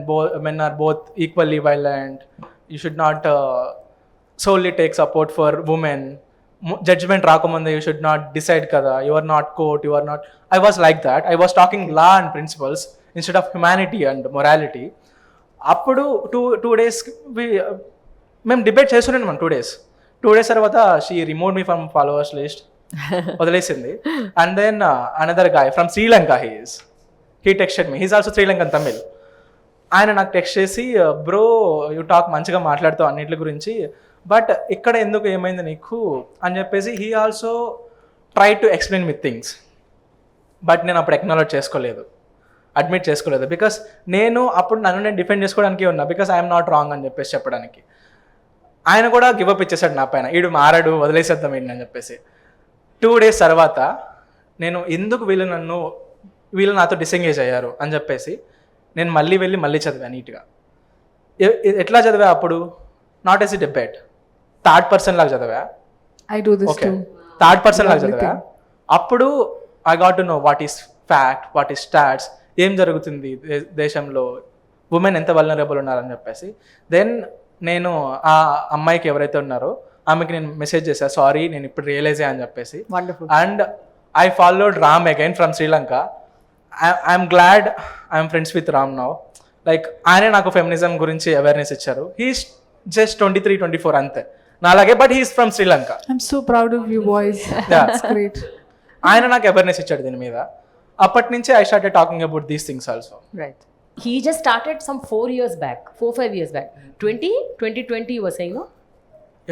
S3: men are both equally violent. You should not solely take support for women. Judgment rakamunda you should not decide kada. You are not court. You are not. I was like that. I was talking law and principles instead of humanity and morality. Appudu 2 days we mem debate చేస్తున్నాను మనం 2 days. 2 days తర్వాత she removed me from followers list. వదిలేసింది. And then another guy from Sri Lanka he texted me. He's also Sri Lankan Tamil. ఆయన నాకు text చేసి, bro you talk మంచిగా మాట్లాడుతావు అన్నింటి గురించి, బట్ ఇక్కడ ఎందుకు ఏమైంది నీకు అని చెప్పేసి he also try to explain with things. But నేను అప్పుడు అడ్మిట్ చేసుకోలేదు బికాస్ నేను అప్పుడు నన్ను నేను డిఫెండ్ చేసుకోవడానికి ఉన్నా, బికాస్ ఐఎమ్ నాట్ రాంగ్ అని చెప్పేసి చెప్పడానికి. ఆయన కూడా గివప్ ఇచ్చేసాడు నా పైన, ఈడు మారాడు వదిలేసేద్దాం ఏంటి అని చెప్పేసి. 2 days తర్వాత నేను ఎందుకు వీళ్ళు నాతో డిసెంగేజ్ అయ్యారు అని చెప్పేసి నేను మళ్ళీ చదివా నీట్గా. ఎట్లా చదివా అప్పుడు? Not as a debate, third person లాగా చదివా.
S6: I do this
S3: okay,
S6: too.
S3: Third person లాగా
S6: Lovely
S3: చదివా.
S6: thing.
S3: అప్పుడు I got to know what is fact, what is stats, ఏం జరుగుతుంది దేశంలో, ఉమెన్ ఎంత వల్నరబుల్ ఉన్నారని చెప్పేసి. దెన్ నేను ఆ అమ్మాయికి ఎవరైతే ఉన్నారో ఆమెకి నేను మెసేజ్ చేశా, సారీ నేను ఇప్పుడు రియలైజ్ అయ్యా అని చెప్పేసి.
S2: Wonderful.
S3: And I followed Ram again from Sri Lanka. I'm glad I'm friends with Ram now. Like ఆయనే నాకు ఫెమినిజం గురించి అవేర్నెస్ ఇచ్చారు. హీస్ జస్ట్ 23-24 అంతే నాలాగే, but he's from Sri Lanka.
S6: I'm so proud of you boys. That's great.
S3: ఆయన నాకు అవేర్నెస్ ఇచ్చాడు దీని మీద. అప్పటి నుంచి I started talking about these things also.
S2: Right.
S5: He just started some 4 years back, 4-5 years back. 2020 you were saying, no?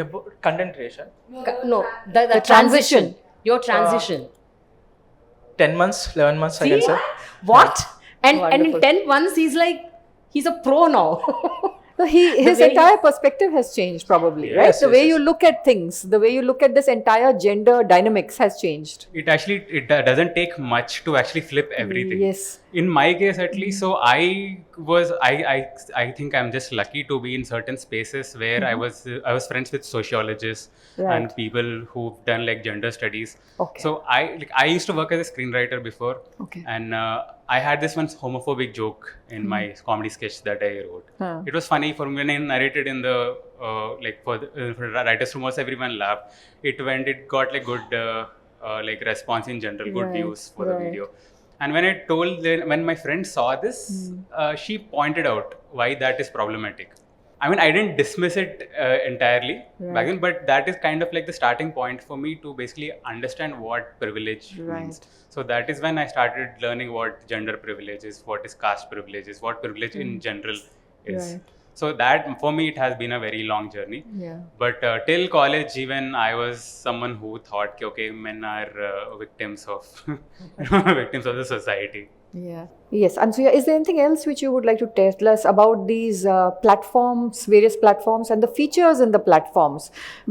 S3: About content creation.
S5: No, the transition. Your transition.
S3: 10 months, 11 months, I can say.
S5: What? And in
S2: Wonderful.
S5: 10 months he's a pro now.
S2: So his
S5: way
S2: entire perspective has changed probably, right?
S3: Yes,
S2: The
S3: yes,
S2: way
S3: yes.
S2: you look at things, the way you look at this entire gender dynamics has changed.
S4: It actually doesn't take much to actually flip everything.
S2: Yes.
S4: In my case at least, so I think I'm just lucky to be in certain spaces where I was friends with sociologists
S2: Right.
S4: and people who've done like gender studies.
S2: Okay.
S4: So I used to work as a screenwriter before.
S2: Okay.
S4: And I had this one homophobic joke in my comedy sketch that I wrote.
S2: Huh.
S4: It was funny for me when I narrated in the for writers' room. Also, everyone laughed. It got like good like response in general, good
S2: Right,
S4: views for the
S2: right.
S4: video. And when my friend saw this, she pointed out why that is problematic. I mean, I didn't dismiss it entirely back then, but that is kind of like the starting point for me to basically understand what privilege means.
S2: Right.
S4: So that is when I started learning what gender privilege is, what is caste privilege is, what privilege in general is.
S2: Right.
S4: So that for me it has been a very long journey.
S2: Yeah.
S4: But till college, even I was someone who thought, okay, men are victims of victims of the society.
S2: Yeah. Yes. And so, is there anything else which you would like to tell us about these platforms, various platforms, and the features in the platforms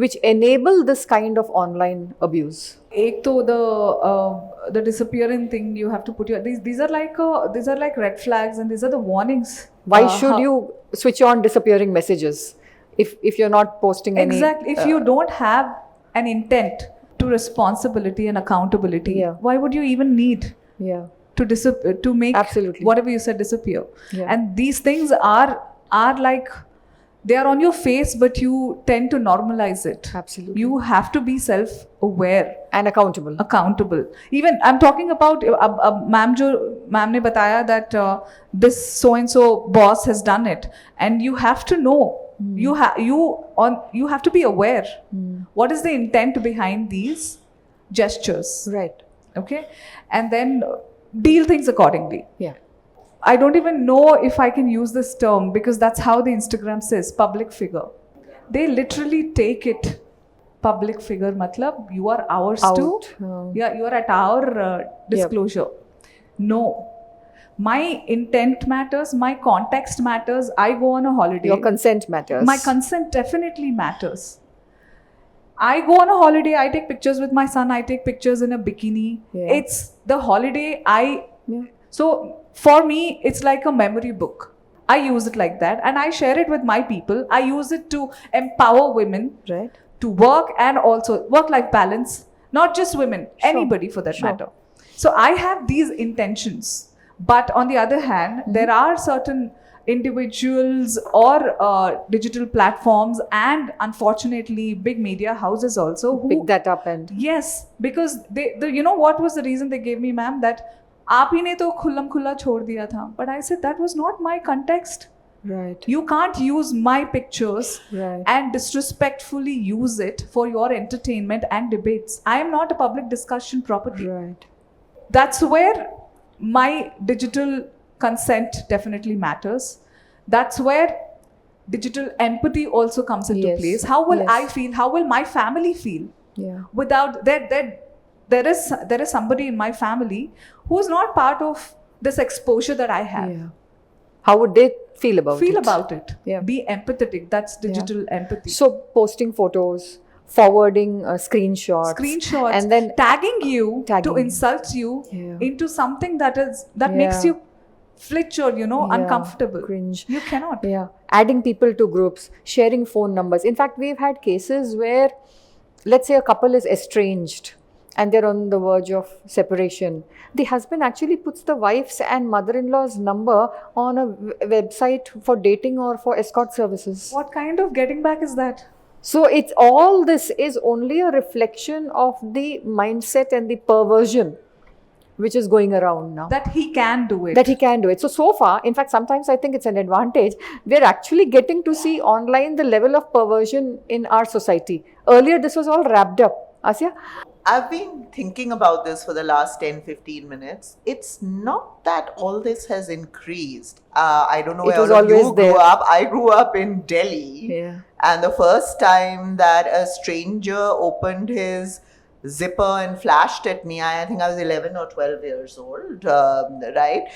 S2: which enable this kind of online abuse?
S6: Ek to the disappearing thing you have to put these are like red flags, and these are the warnings.
S2: Why should you switch on disappearing messages if you're not posting any?
S6: Exactly. If you don't have an intent to responsibility and accountability,
S2: Yeah.
S6: why would you even need
S2: Yeah.
S6: to make
S2: Absolutely.
S6: whatever you said disappear?
S2: Yeah.
S6: And these things are like they are on your face, but you tend to normalize it.
S2: Absolutely.
S6: You have to be self-aware,
S2: And accountable.
S6: Even I'm talking about ma'am ne bataya that this so and so boss has done it, and you have to know. You have to be aware. What is the intent behind these gestures?
S2: Right.
S6: Okay, and then deal things accordingly.
S2: Yeah.
S6: I don't even know if I can use this term, because that's how the Instagram says public figure. They literally take it public figure matlab you are ours
S2: Out.
S6: too. Yeah, you are at our disclosure. No, my intent matters, my context matters. I go on a holiday.
S2: Your consent matters.
S6: My consent definitely matters. I go on a holiday, I take pictures with my son, I take pictures in a bikini.
S2: Yeah.
S6: It's the holiday
S2: Yeah.
S6: so for me, it's like a memory book. I use it like that, and I share it with my people. I use it to empower women
S2: Right.
S6: to work, and also work-life balance. Not just women, anybody for that
S2: Sure.
S6: matter. So I have these intentions. But on the other hand, there are certain individuals or digital platforms, and unfortunately big media houses also who
S2: Pick that up and
S6: yes, because you know what was the reason they gave me, ma'am, that आप ही ने तो खुल्लम खुल्ला छोड़ दिया था. But I said that was not my context.
S2: right.
S6: You can't use my pictures
S2: Right.
S6: and disrespectfully use it for your entertainment and debates. I am not a public discussion property.
S2: Right.
S6: That's where my digital consent definitely matters. That's where digital empathy also comes into
S2: Yes.
S6: place. How will
S2: Yes.
S6: I feel? How will my family feel?
S2: Yeah.
S6: Without there is somebody in my family who is not part of this exposure that I have.
S2: Yeah. How would they feel about
S6: Feel
S2: it?
S6: about it.
S2: Yeah.
S6: Be empathetic. That's digital empathy.
S2: So posting photos forwarding screenshots, and then
S6: tagging you to
S2: Tagging.
S6: insult you
S2: Yeah.
S6: into something that makes
S2: Yeah.
S6: you flinch or
S2: Yeah,
S6: uncomfortable.
S2: cringe.
S6: You cannot.
S2: Yeah, adding people to groups, sharing phone numbers. In fact, we've had cases where, let's say, a couple is estranged and they're on the verge of separation. The husband actually puts the wife's and mother-in-law's number on a website for dating or for escort services.
S6: What kind of getting back is that?
S2: So it's all this is only a reflection of the mindset and the perversion which is going around now.
S6: That he can do it.
S2: That he can do it. So far, in fact, sometimes I think it's an advantage. We're actually getting to see online the level of perversion in our society. Earlier, this was all wrapped up. Asya?
S1: I've been thinking about this for the last 10-15 minutes. It's not that all this has increased. I don't know
S2: It
S1: where
S2: was
S1: all of you
S2: always there.
S1: grew up. I grew up in Delhi.
S2: Yeah.
S1: And the first time that a stranger opened his zipper and flashed at me, I think I was 11 or 12 years old, right?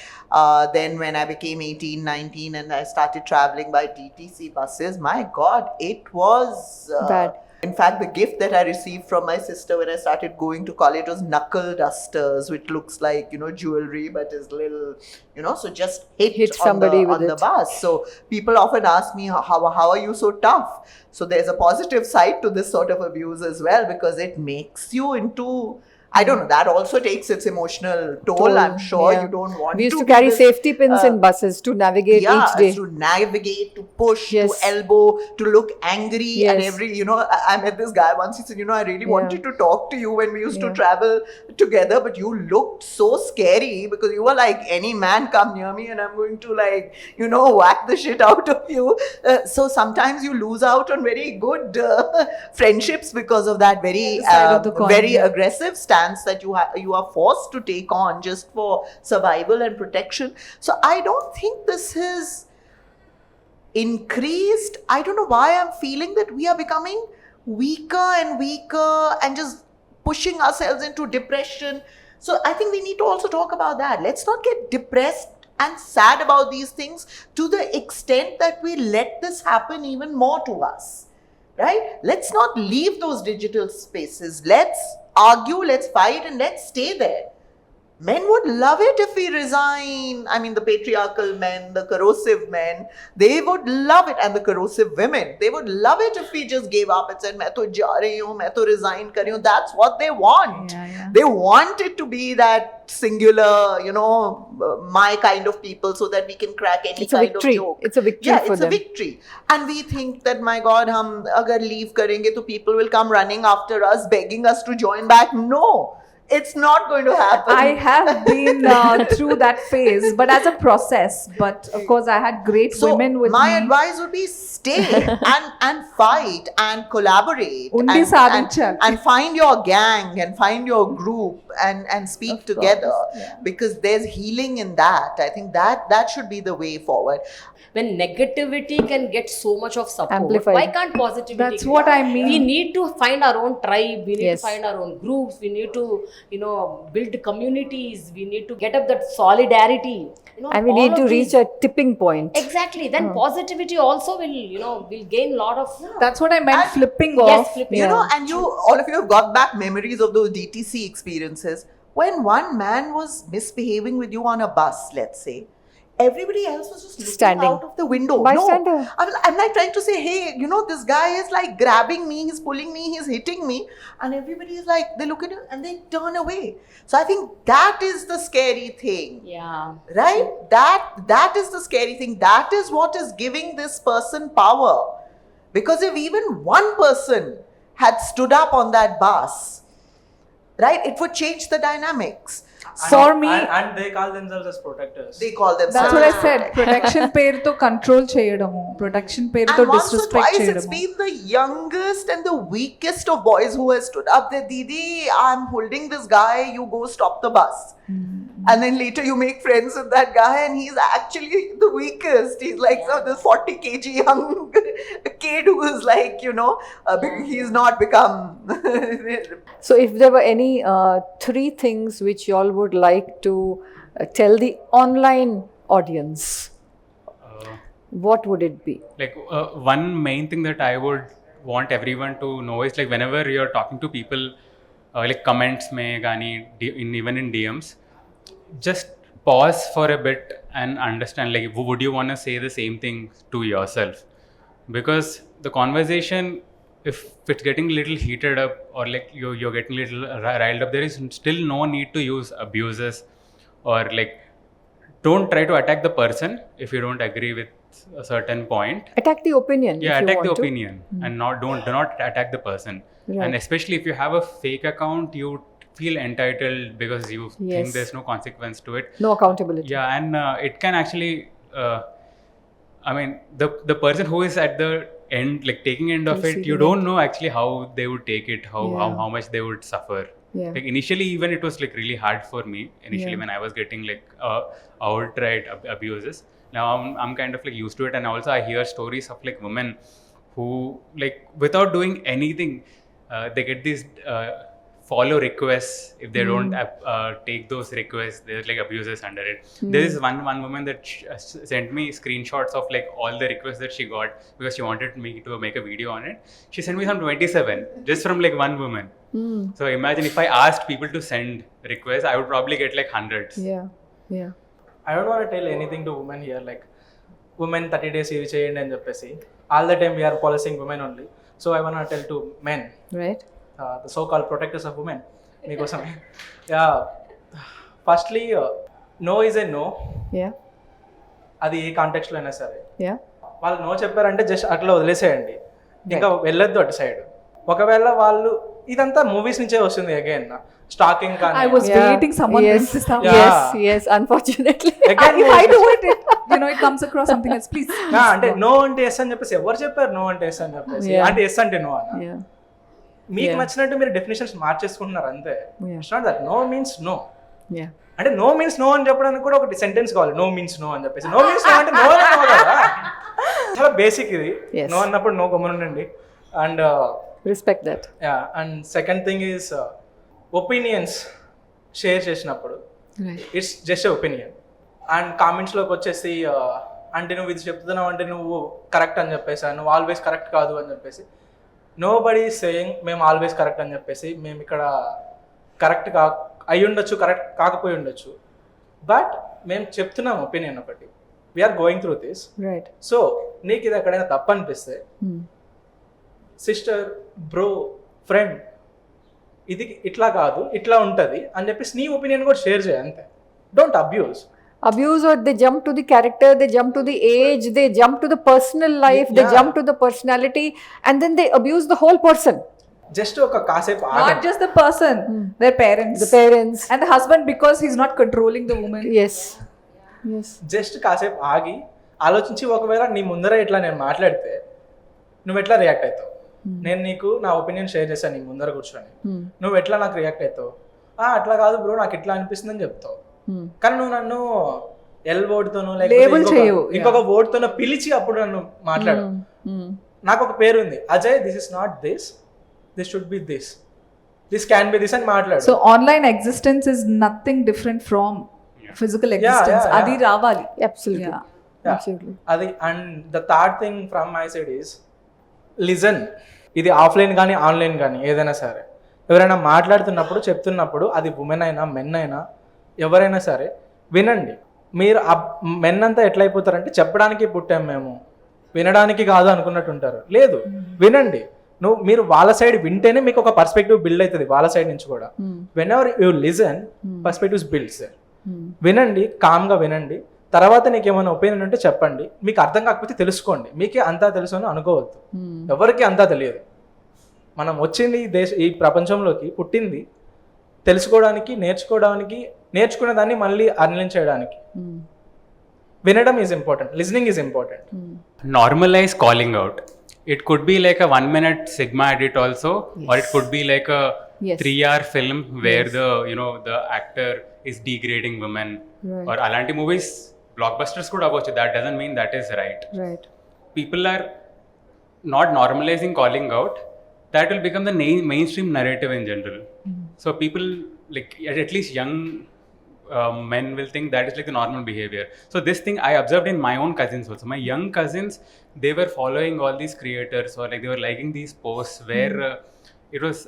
S1: Then when I became 18, 19 and I started traveling by DTC buses, my God, it was...
S2: Bad.
S1: In fact, the gift that I received from my sister when I started going to college was knuckle dusters, which looks like, jewelry, but is little, so just hit
S2: somebody with
S1: on the
S2: it.
S1: bus. So people often ask me, how are you so tough? So there's a positive side to this sort of abuse as well, because it makes you into... I don't know, that also takes its emotional toll. I'm sure
S2: Yeah.
S1: you don't want to.
S2: We used to
S1: be
S2: carry
S1: this,
S2: safety pins in buses to navigate each day.
S1: to navigate, to push,
S2: Yes.
S1: to elbow, to look angry. And
S2: Yes.
S1: I met this guy once. He said, I really wanted to talk to you when we used to travel together, but you looked so scary because you were like, any man come near me and I'm going to whack the shit out of you. So sometimes you lose out on very good friendships because of that very,
S6: Side of the coin,
S1: very
S6: yeah.
S1: aggressive stance that you are forced to take on just for survival and protection. So I don't think this has increased. I don't know why I'm feeling that we are becoming weaker and weaker and just pushing ourselves into depression. So I think we need to also talk about that. Let's not get depressed and sad about these things to the extent that we let this happen even more to us. Right? Let's not leave those digital spaces. Let's argue, let's fight, and let's stay there. Men would love it if we resign. I mean, the patriarchal men, the corrosive men, they would love it. And the corrosive women, they would love it if we just gave up and said, "Main to ja rahi hu, main to resign kar rahi hu." That's what they want.
S6: Yeah.
S1: They want it to be that singular, my kind of people, so that we can crack any
S2: It's a
S1: kind
S2: victory.
S1: of joke.
S2: It's a victory
S1: Yeah,
S2: for
S1: it's
S2: them.
S1: a victory. And we think that, my God, hum agar leave karenge, to people will come running after us, begging us to join back. No. It's not going to happen.
S6: I have been through that phase, but as a process. But of course, I had great women with
S1: my
S6: me.
S1: advice would be stay and fight and collaborate
S6: Undi sadhinchal.
S1: and find your gang and find your group and speak
S6: Of
S1: together,
S6: course, yeah.
S1: because there's healing in that. I think that should be the way forward.
S5: When negativity can get so much of support,
S2: Amplified.
S5: why can't positivity?
S6: That's
S5: get-
S6: what I mean.
S5: We need to find our own tribe. We need
S2: Yes.
S5: to find our own groups. We need to, build communities. We need to get up that solidarity.
S2: And we
S5: all
S2: need
S5: of
S2: to
S5: these-
S2: reach a tipping point.
S5: Exactly. Then positivity also will gain a lot of.
S6: That's what I meant,
S1: And-
S6: flipping
S5: Yes,
S6: off.
S5: flipping.
S2: Yeah.
S1: And all of you have got back memories of those DTC experiences. When one man was misbehaving with you on a bus, let's say, everybody else was just looking
S2: Standing.
S1: out of the window.
S2: Bystander.
S1: No, I'm like trying to say, hey, this guy is like grabbing me, he's pulling me, he's hitting me. And everybody is like, they look at him and they turn away. So I think that is the scary thing.
S5: Yeah.
S1: Right? That is the scary thing. That is what is giving this person power. Because if even one person had stood up on that bus, right, it would change the dynamics.
S6: For me,
S3: and they call themselves as protectors.
S1: They call themselves.
S6: that's what I said. Protection పేరుతో control చేయడము, protection పేరుతో
S1: And once or
S6: disrespect
S1: twice it's
S6: చేయడము.
S1: been the youngest and the weakest of boys who has stood up there. Didi, I'm holding this guy, you go stop the bus. And then later you make friends with that guy and he's actually the weakest. He's like this 40 kg young kid who is like, he's not become...
S2: So, if there were any 3 things which y'all would like to tell the online audience, what would it be?
S4: Like one main thing that I would want everyone to know is like whenever you're talking to people, like comments may gani even in DMs, just pause for a bit and understand, like would you want to say the same thing to yourself? Because the conversation, if it's getting a little heated up or like you're getting a little riled up, there is still no need to use abuses, or like don't try to attack the person if you don't agree with a certain point.
S2: Attack the opinion.
S4: Yeah,
S2: if you
S4: attack the
S2: want to.
S4: opinion and do not attack the person.
S2: Right.
S4: And especially if you have a fake account, you feel entitled because you
S2: Yes.
S4: think there's no consequence to it.
S2: No accountability.
S4: Yeah, and it can actually I mean, the person who is at the end, like taking end of it,
S2: Receiving
S4: you don't know actually how they would take it, how much they would suffer.
S2: Yeah.
S4: Like initially even it was like really hard for me initially,
S2: Yeah.
S4: when I was getting like outright abuses. Now I'm kind of like used to it, and also I hear stories of like women who, like, without doing anything, they get these follow requests. If they don't take those requests, there's like abuses under it. There is one woman that sent me screenshots of like all the requests that she got because she wanted me to make a video on it. She sent me some 27 just from like one woman. So imagine if I asked people to send requests, I would probably get like hundreds.
S2: Yeah.
S3: I don't want to tell anything to women here, like women 30 days ఇవి చేయండి అని చెప్పేసి. All the time we are policing women only. So I want to tell to men,
S2: Right.
S3: The so-called protectors of women, మీకోసమే. Yeah, firstly, no is a no.
S2: Yeah.
S3: అది ఏ కాంటెక్స్లో అయినా సరే.
S2: Yeah.
S3: వాళ్ళు no చెప్పారంటే జస్ట్ అట్లా వదిలేసేయండి, ఇంకా వెళ్ళొద్దు అటు సైడ్. ఒకవేళ వాళ్ళు, ఇదంతా మూవీస్ నుంచే వస్తుంది అగైన్, స్టాకింగ్ కానీ.
S6: I was
S2: Yeah.
S6: waiting someone
S2: Yes.
S6: brings this up.
S3: Yeah.
S2: Yes. Unfortunately.
S3: Again,
S6: If I do it, it comes across something else. Please.
S3: అంటే నో అంటే ఎస్ అని చెప్పేసి ఎవరు చెప్పారు? నో అంటే ఎస్ అని చెప్పేసి,
S2: Yeah.
S3: అంటే ఎస్ అంటే నో అన్న.
S2: Yeah.
S3: మీకు
S2: Yeah.
S3: నచ్చినట్టు మీరు డెఫినేషన్స్ మార్చేసుకుంటున్నారు అంతే.
S2: Yeah.
S3: It's not that no means no.
S2: Yeah.
S3: అంటే నో మీన్స్ నో అని చెప్పడానికి కూడా ఒకటి సెంటెన్స్ కావాలి. నో మీన్స్ నో అని చెప్పేసి. నో మీన్స్ నో అంటే నో కదా. చాలా బేసిక్ ఇది.
S2: Yes.
S3: నో అన్నప్పుడు నో గమ్మునుండండి. And
S2: Respect that.
S3: And second thing is opinions share చేసినప్పుడు
S2: Right.
S3: It's just opinion. And కామెంట్స్లోకి వచ్చేసి అంటే నువ్వు ఇది చెప్తున్నావు అంటే నువ్వు కరెక్ట్ అని చెప్పేసి, నువ్వు ఆల్వేస్ కరెక్ట్ కాదు అని చెప్పేసి. నో బడీ సేయింగ్ మేము ఆల్వేస్ కరెక్ట్ అని చెప్పేసి. మేము ఇక్కడ కరెక్ట్ అయి ఉండొచ్చు, కరెక్ట్ కాకపోయి ఉండొచ్చు, బట్ మేము చెప్తున్నాం ఒపీనియన్ ఒకటి. We are going through this.
S2: Right.
S3: So నీకు ఇది ఎక్కడైనా తప్పు అనిపిస్తే, సిస్టర్, బ్రో, ఫ్రెండ్, ఇది ఇట్లా కాదు ఇట్లా ఉంటుంది అని చెప్పేసి నీ ఒపీనియన్ కూడా షేర్ చేయ అంతే. Don't abuse.
S2: Abuse, or they jump to the character, they jump to the age, they jump to the personal life, they
S3: Yeah.
S2: jump to the personality, and then they abuse the whole person.
S3: Just ఒక కాసేపు
S6: Not
S3: ఆగండి.
S6: just the person, their parents.
S2: The parents.
S6: And the husband, because he's not controlling the woman.
S2: Yes. Yes.
S3: Just కాసేపు ఆగి ఆలోచించి, ఒకవేళ నీ ముందర ఇట్లా నేను మాట్లాడితే నువ్వు ఎట్లా రియాక్ట్ అవుతావు? నేను నీకు నా ఒపీనియన్ షేర్ చేశాను నీ ముందర కూర్చొని, నువ్వు ఎట్లా నాకు రియాక్ట్ అవుతావు? అట్లా కాదు బ్రో, నాకు ఇట్లా అనిపిస్తుంది అని చెప్తావు. కానీ నువ్వు నన్ను ఎల్ వర్డ్తోనో
S6: Label చేయవు.
S3: ఇంకొక వర్డ్తోనో పిలిచి అప్పుడు నన్ను మాట్లాడు. నాకు ఒక పేరు ఉంది, Ajay, this is not this, this should be this, this can be this అని మాట్లాడు.
S6: So online existence is nothing different from physical existence.
S3: yeah.
S6: Adi ravali.
S2: Absolutely.
S6: Yeah.
S2: Absolutely.
S3: అది. And the third thing from my side is listen. ఇది offline కానీ online కానీ ఏదైనా సరే, ఎవరైనా మాట్లాడుతున్నప్పుడు చెప్తున్నప్పుడు, అది ఉమెన్ అయినా మెన్ అయినా ఎవరైనా సరే వినండి. మీరు మెన్ అంతా ఎట్లయిపోతారంటే చెప్పడానికి పుట్టాం మేము, వినడానికి కాదు అనుకున్నట్టు ఉంటారు. లేదు, వినండి. మీరు వాళ్ళ సైడ్ వింటేనే మీకు ఒక పర్స్పెక్టివ్ బిల్డ్ అవుతుంది వాళ్ళ సైడ్ నుంచి కూడా. When ever you listen, perspectives builds. వినండి, కామ్గా వినండి. తర్వాత నీకు ఏమైనా ఒపీనియన్ ఉంటే చెప్పండి. మీకు అర్థం కాకపోతే తెలుసుకోండి. మీకే అంతా తెలుసు అని అనుకోవద్దు. ఎవరికి అంతా తెలియదు. మనం వచ్చింది ఈ ప్రపంచంలోకి పుట్టింది తెలుసుకోవడానికి, నేర్చుకోవడానికి, నేర్చుకునే దాన్ని మళ్ళీ అర్నింగ్ చేయడానికి. వినడం is important, listening is important.
S4: Normalize calling out. It could be like a 1-minute Sigma edit also, or it could be like a
S2: Yes.
S4: 3-hour film where the actor is degrading women.
S2: Right.
S4: Or alanti movies, blockbusters could have watched. That doesn't mean that is right.
S2: Right.
S4: People are not normalizing calling out. That will become the mainstream narrative in general. So people, like at least young men will think that is like the normal behavior. So this thing I observed in my own cousins also. My young cousins, they were following all these creators, or like they were liking these posts where it was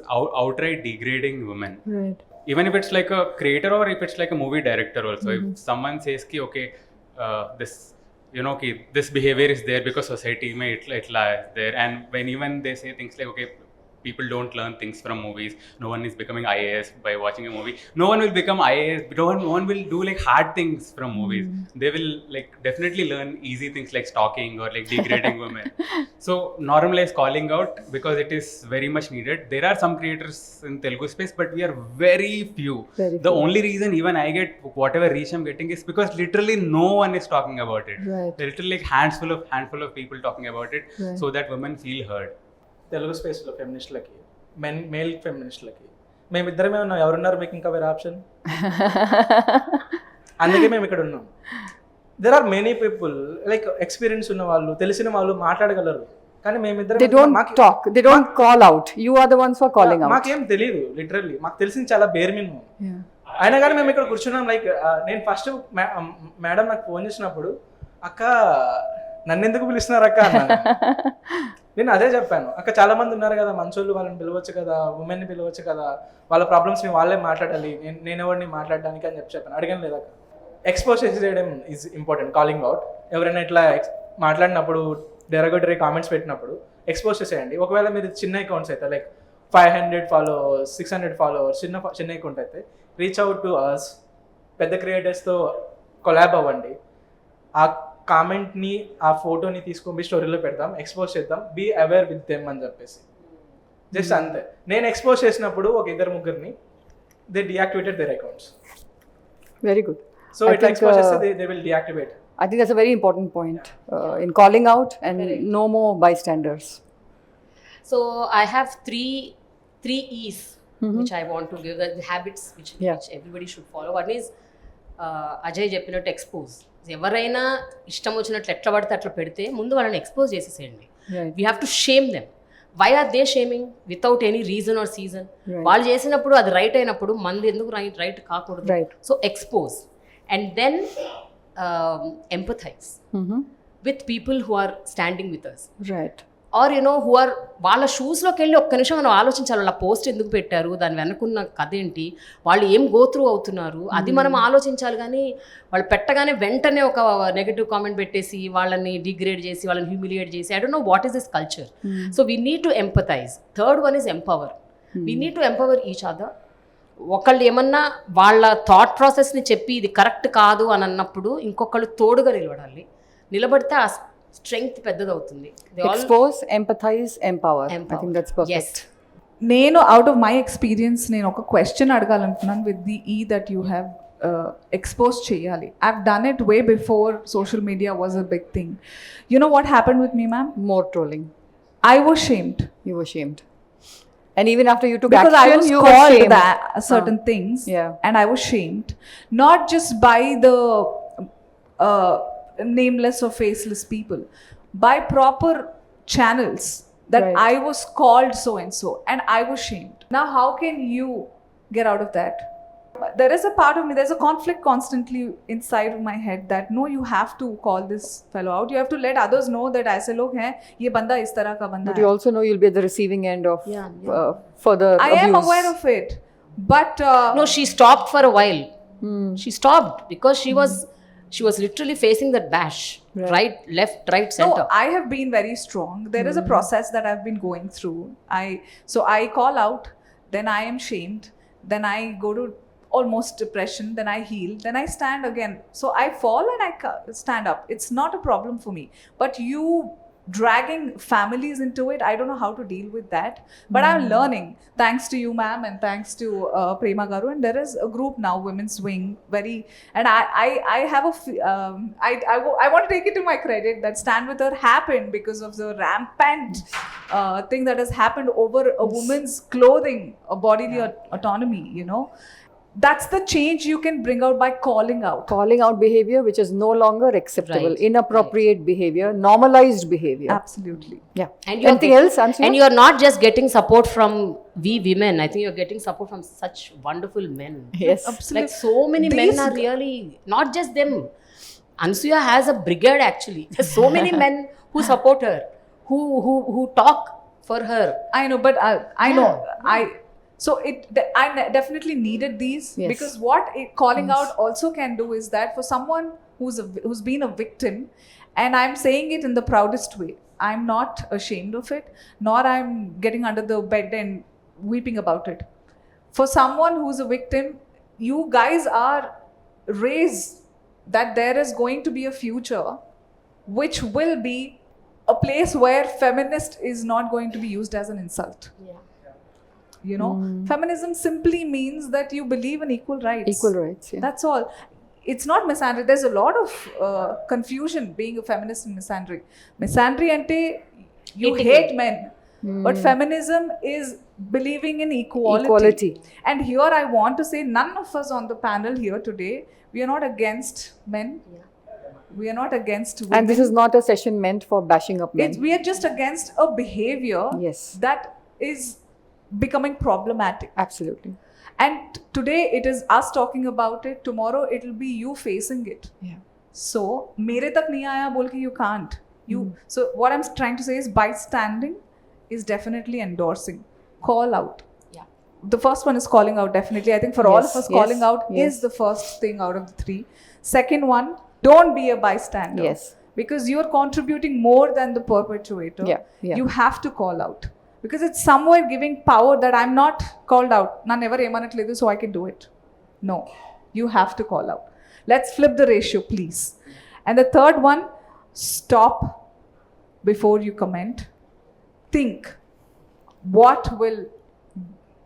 S4: outright degrading women.
S2: Right.
S4: Even if it's like a creator or if it's like a movie director also. If someone says ki okay, this, you know, ki this behavior is there because society mein it lies there, and when even they say things like okay, people don't learn things from movies, no one is becoming IAS by watching a movie, no one will become IAS, no one will do like hard things from movies. They will like definitely learn easy things like stalking or like degrading women. So normalize calling out because it is very much needed. There are some creators in Telugu space, but we are very few. The only reason even I get whatever reach I'm getting is because literally no one is talking about it.
S2: Right.
S4: There are literally like handful of people talking about it,
S2: Right.
S4: so that women feel heard.
S3: Telugu స్పేస్లో ఫెమినిస్ట్లకి male ఫెమినిస్ట్లకి మేమిద్దరమే ఉన్నాం. ఎవరున్నారు మీకు ఇంకా వేరే option? అందుకే మేము ఇక్కడ ఉన్నాం. There are many people like experience ఉన్న వాళ్ళు, తెలిసిన వాళ్ళు మాట్లాడగలరు, కానీ మేమిద్దరం
S2: They don't talk. They don't call out. You are the ones who are calling out.
S3: మాకేం తెలియదు. లిటరల్లీ మాకు తెలిసింది చాలా బేర్ మినిమం.
S2: Yeah.
S3: అయినా కానీ మేము ఇక్కడ కూర్చున్నాం. లైక్ నేను ఫస్ట్ మేడం నాకు ఫోన్ చేసినప్పుడు అక్క నన్ను ఎందుకు పిలుస్తున్నారు అక్క అన్నాను. నేను అదే చెప్పాను, అక్క చాలా మంది ఉన్నారు కదా మంచోళ్ళు, వాళ్ళని పిలవచ్చు కదా, ఉమెన్ని పిలవచ్చు కదా, వాళ్ళ ప్రాబ్లమ్స్ని వాళ్ళే మాట్లాడాలి, నేను ఎవరిని మాట్లాడడానికి అని చెప్పాను. అడిగాను లేదా ఎక్స్పోజ్ చేయడం ఈజ్ ఇంపార్టెంట్. కాలింగ్ అవుట్, ఎవరైనా ఇట్లా మాట్లాడినప్పుడు డెరగటరీ కామెంట్స్ పెట్టినప్పుడు ఎక్స్పోజ్ చేసేయండి. ఒకవేళ మీరు చిన్న అకౌంట్స్ అయితే లైక్ 500 ఫాలోవర్స్ 600 ఫాలోవర్స్ చిన్న అకౌంట్ అయితే రీచ్ అవుట్ టు అస్, పెద్ద క్రియేటర్స్తో కొలాబ్ అవ్వండి. ఆ కామెంట్ని ఆ ఫోటోని తీసుకొని స్టోరీలో పెడతాం, ఎక్స్పోజ్ చేద్దాం, బీ అవేర్ విత్ దెమ్ అని చెప్పేసి. జస్ట్ అంతే. నేను ఎక్స్పోజ్ చేసినప్పుడు ఒక ఇద్దరు ముగ్గురిని they deactivated their accounts.
S2: Very good.
S3: So ఇట్లా ఎక్స్పోజ్ చేస్తే they will deactivate.
S2: I think that's a very important point in calling out and no more bystanders.
S5: So I have three E's which I want to give, the habits which everybody should follow. One is Ajay చెప్పినట్టు expose. ఎవరైనా ఇష్టం వచ్చినట్లు ఎట్లా పడితే అట్లా పెడితే ముందు వాళ్ళని ఎక్స్పోజ్ చేసేసేయండి. We have to shame them. Why are they shaming without any reason or season? వాళ్ళు చేసినప్పుడు అది రైట్ అయినప్పుడు మంది ఎందుకు రైట్ కాకూడదు? So expose and then empathize with people who are standing with us.
S2: Right.
S5: Or you know, who are వాళ్ళ షూస్లోకి వెళ్ళి ఒక్క నిమిషం మనం ఆలోచించాలి, వాళ్ళ పోస్ట్ ఎందుకు పెట్టారు, దాని వెనుకున్న కథ ఏంటి, వాళ్ళు ఏం గో త్రూ అవుతున్నారు, అది మనం ఆలోచించాలి. కానీ వాళ్ళు పెట్టగానే వెంటనే ఒక నెగటివ్ కామెంట్ పెట్టేసి వాళ్ళని డిగ్రేడ్ చేసి వాళ్ళని హ్యూమిలియేట్ చేసి, I don't know what is this culture. So we need to empathise. Third one is empower. We need to empower each other. ఒకళ్ళు ఏమన్నా వాళ్ళ థాట్ ప్రాసెస్ని చెప్పి ఇది కరెక్ట్ కాదు అని అన్నప్పుడు ఇంకొకళ్ళు తోడుగా నిలబడాలి. నిలబడితే ఆ స్ట్రెంగ్త్ పెద్దదవుతుంది.
S2: Expose, empathize, empower. I think that's perfect.
S5: Yes.
S6: నేను అవుట్ ఆఫ్ మై ఎక్స్పీరియన్స్ నేను ఒక క్వశ్చన్ అడగాలనుకున్నాను విత్ ది ఈ దట్ యూ హ్యావ్ ఎక్స్పోజ్ చేయాలి. I have done it way before social media was a big thing. You know what happened with me ma'am?
S2: More trolling.
S6: I was shamed.
S2: You were shamed. And even after you took
S6: because
S2: action,
S6: I was
S2: you were
S6: called
S2: shamed.
S6: that certain things,
S2: Yeah.
S6: and I was shamed, not just by the nameless or faceless people, by proper channels that
S2: Right.
S6: I was called so and so, and I was shamed. Now, how can you get out of that? There is a part of me, there's a conflict constantly inside of my head that no, you have to call this fellow out. You have to let others know that aise log hain, ye banda is tarah ka banda
S2: But you also know you'll be at the receiving end of further
S6: I
S2: abuse.
S6: am aware of it, but
S5: No, she stopped for a while. She stopped because she was literally facing that bash. Right, left, right, center.
S6: No, I have been very strong. There is a process that I've been going through. So I call out, then I am shamed, then I go to almost depression, then I heal, then I stand again. So I fall and I stand up. It's not a problem for me. But you dragging families into it, I don't know how to deal with that. But I'm learning, thanks to you, ma'am, and thanks to Prema Garu. And there is a group now, Women's Wing, and I have I want to take it to my credit that Stand With Her happened because of the rampant thing that has happened over a woman's clothing, a bodily autonomy, you know. that's the change you can bring out by calling out.
S2: Calling out behavior which is no longer acceptable,
S5: Right,
S2: inappropriate behavior, normalized behavior.
S6: Absolutely.
S2: Yeah.
S5: And you're
S2: Anything else, Ansuya?
S5: And you're not just getting support from we women. I think you're getting support from such wonderful men.
S2: Yes.
S6: Absolutely.
S5: Like so many
S6: These
S5: men are really not just them. Ansuya has a brigade actually. There's so many men who support her, who talk for her.
S6: I know, but I know. So definitely needed these,
S2: Yes.
S6: because what calling out also can do is that for someone who's been a victim, and I'm saying it in the proudest way, I'm not ashamed of it, nor I'm getting under the bed and weeping about it. For someone who's a victim, you guys are raised that there is going to be a future which will be a place where feminist is not going to be used as an insult.
S5: Yeah.
S6: You know, feminism simply means that you believe in equal rights.
S2: Equal rights, yeah.
S6: That's all. It's not misandry. There's a lot of confusion being a feminist and misandry. Misandry ante you
S5: Hating
S6: hate men, but feminism is believing in equality. And here I want to say, none of us on the panel here today, we are not against men. We are not against women.
S2: And this is not a session meant for bashing up men.
S6: We are just against a behavior
S2: Yes.
S6: that is becoming problematic.
S2: Absolutely.
S6: And today it is us talking about it. Tomorrow it will be you facing it.
S2: Yeah.
S6: So, mere tak nahi aaya bol ke you can't. So what I'm trying to say is bystanding is definitely endorsing. Call out.
S5: Yeah.
S6: The first one is calling out, definitely. I think for all
S2: Yes,
S6: of us,
S2: yes,
S6: calling out
S2: yes.
S6: is the first thing out of the three. Second one, don't be a bystander.
S2: Yes.
S6: Because you're contributing more than the perpetuator.
S2: Yeah, yeah.
S6: You have to call out. Because it's somewhere giving power that I'm not called out. Na never emanatledu, so I can do it. No. You have to call out. Let's flip the ratio, please. And the third one, stop before you comment. Think. What will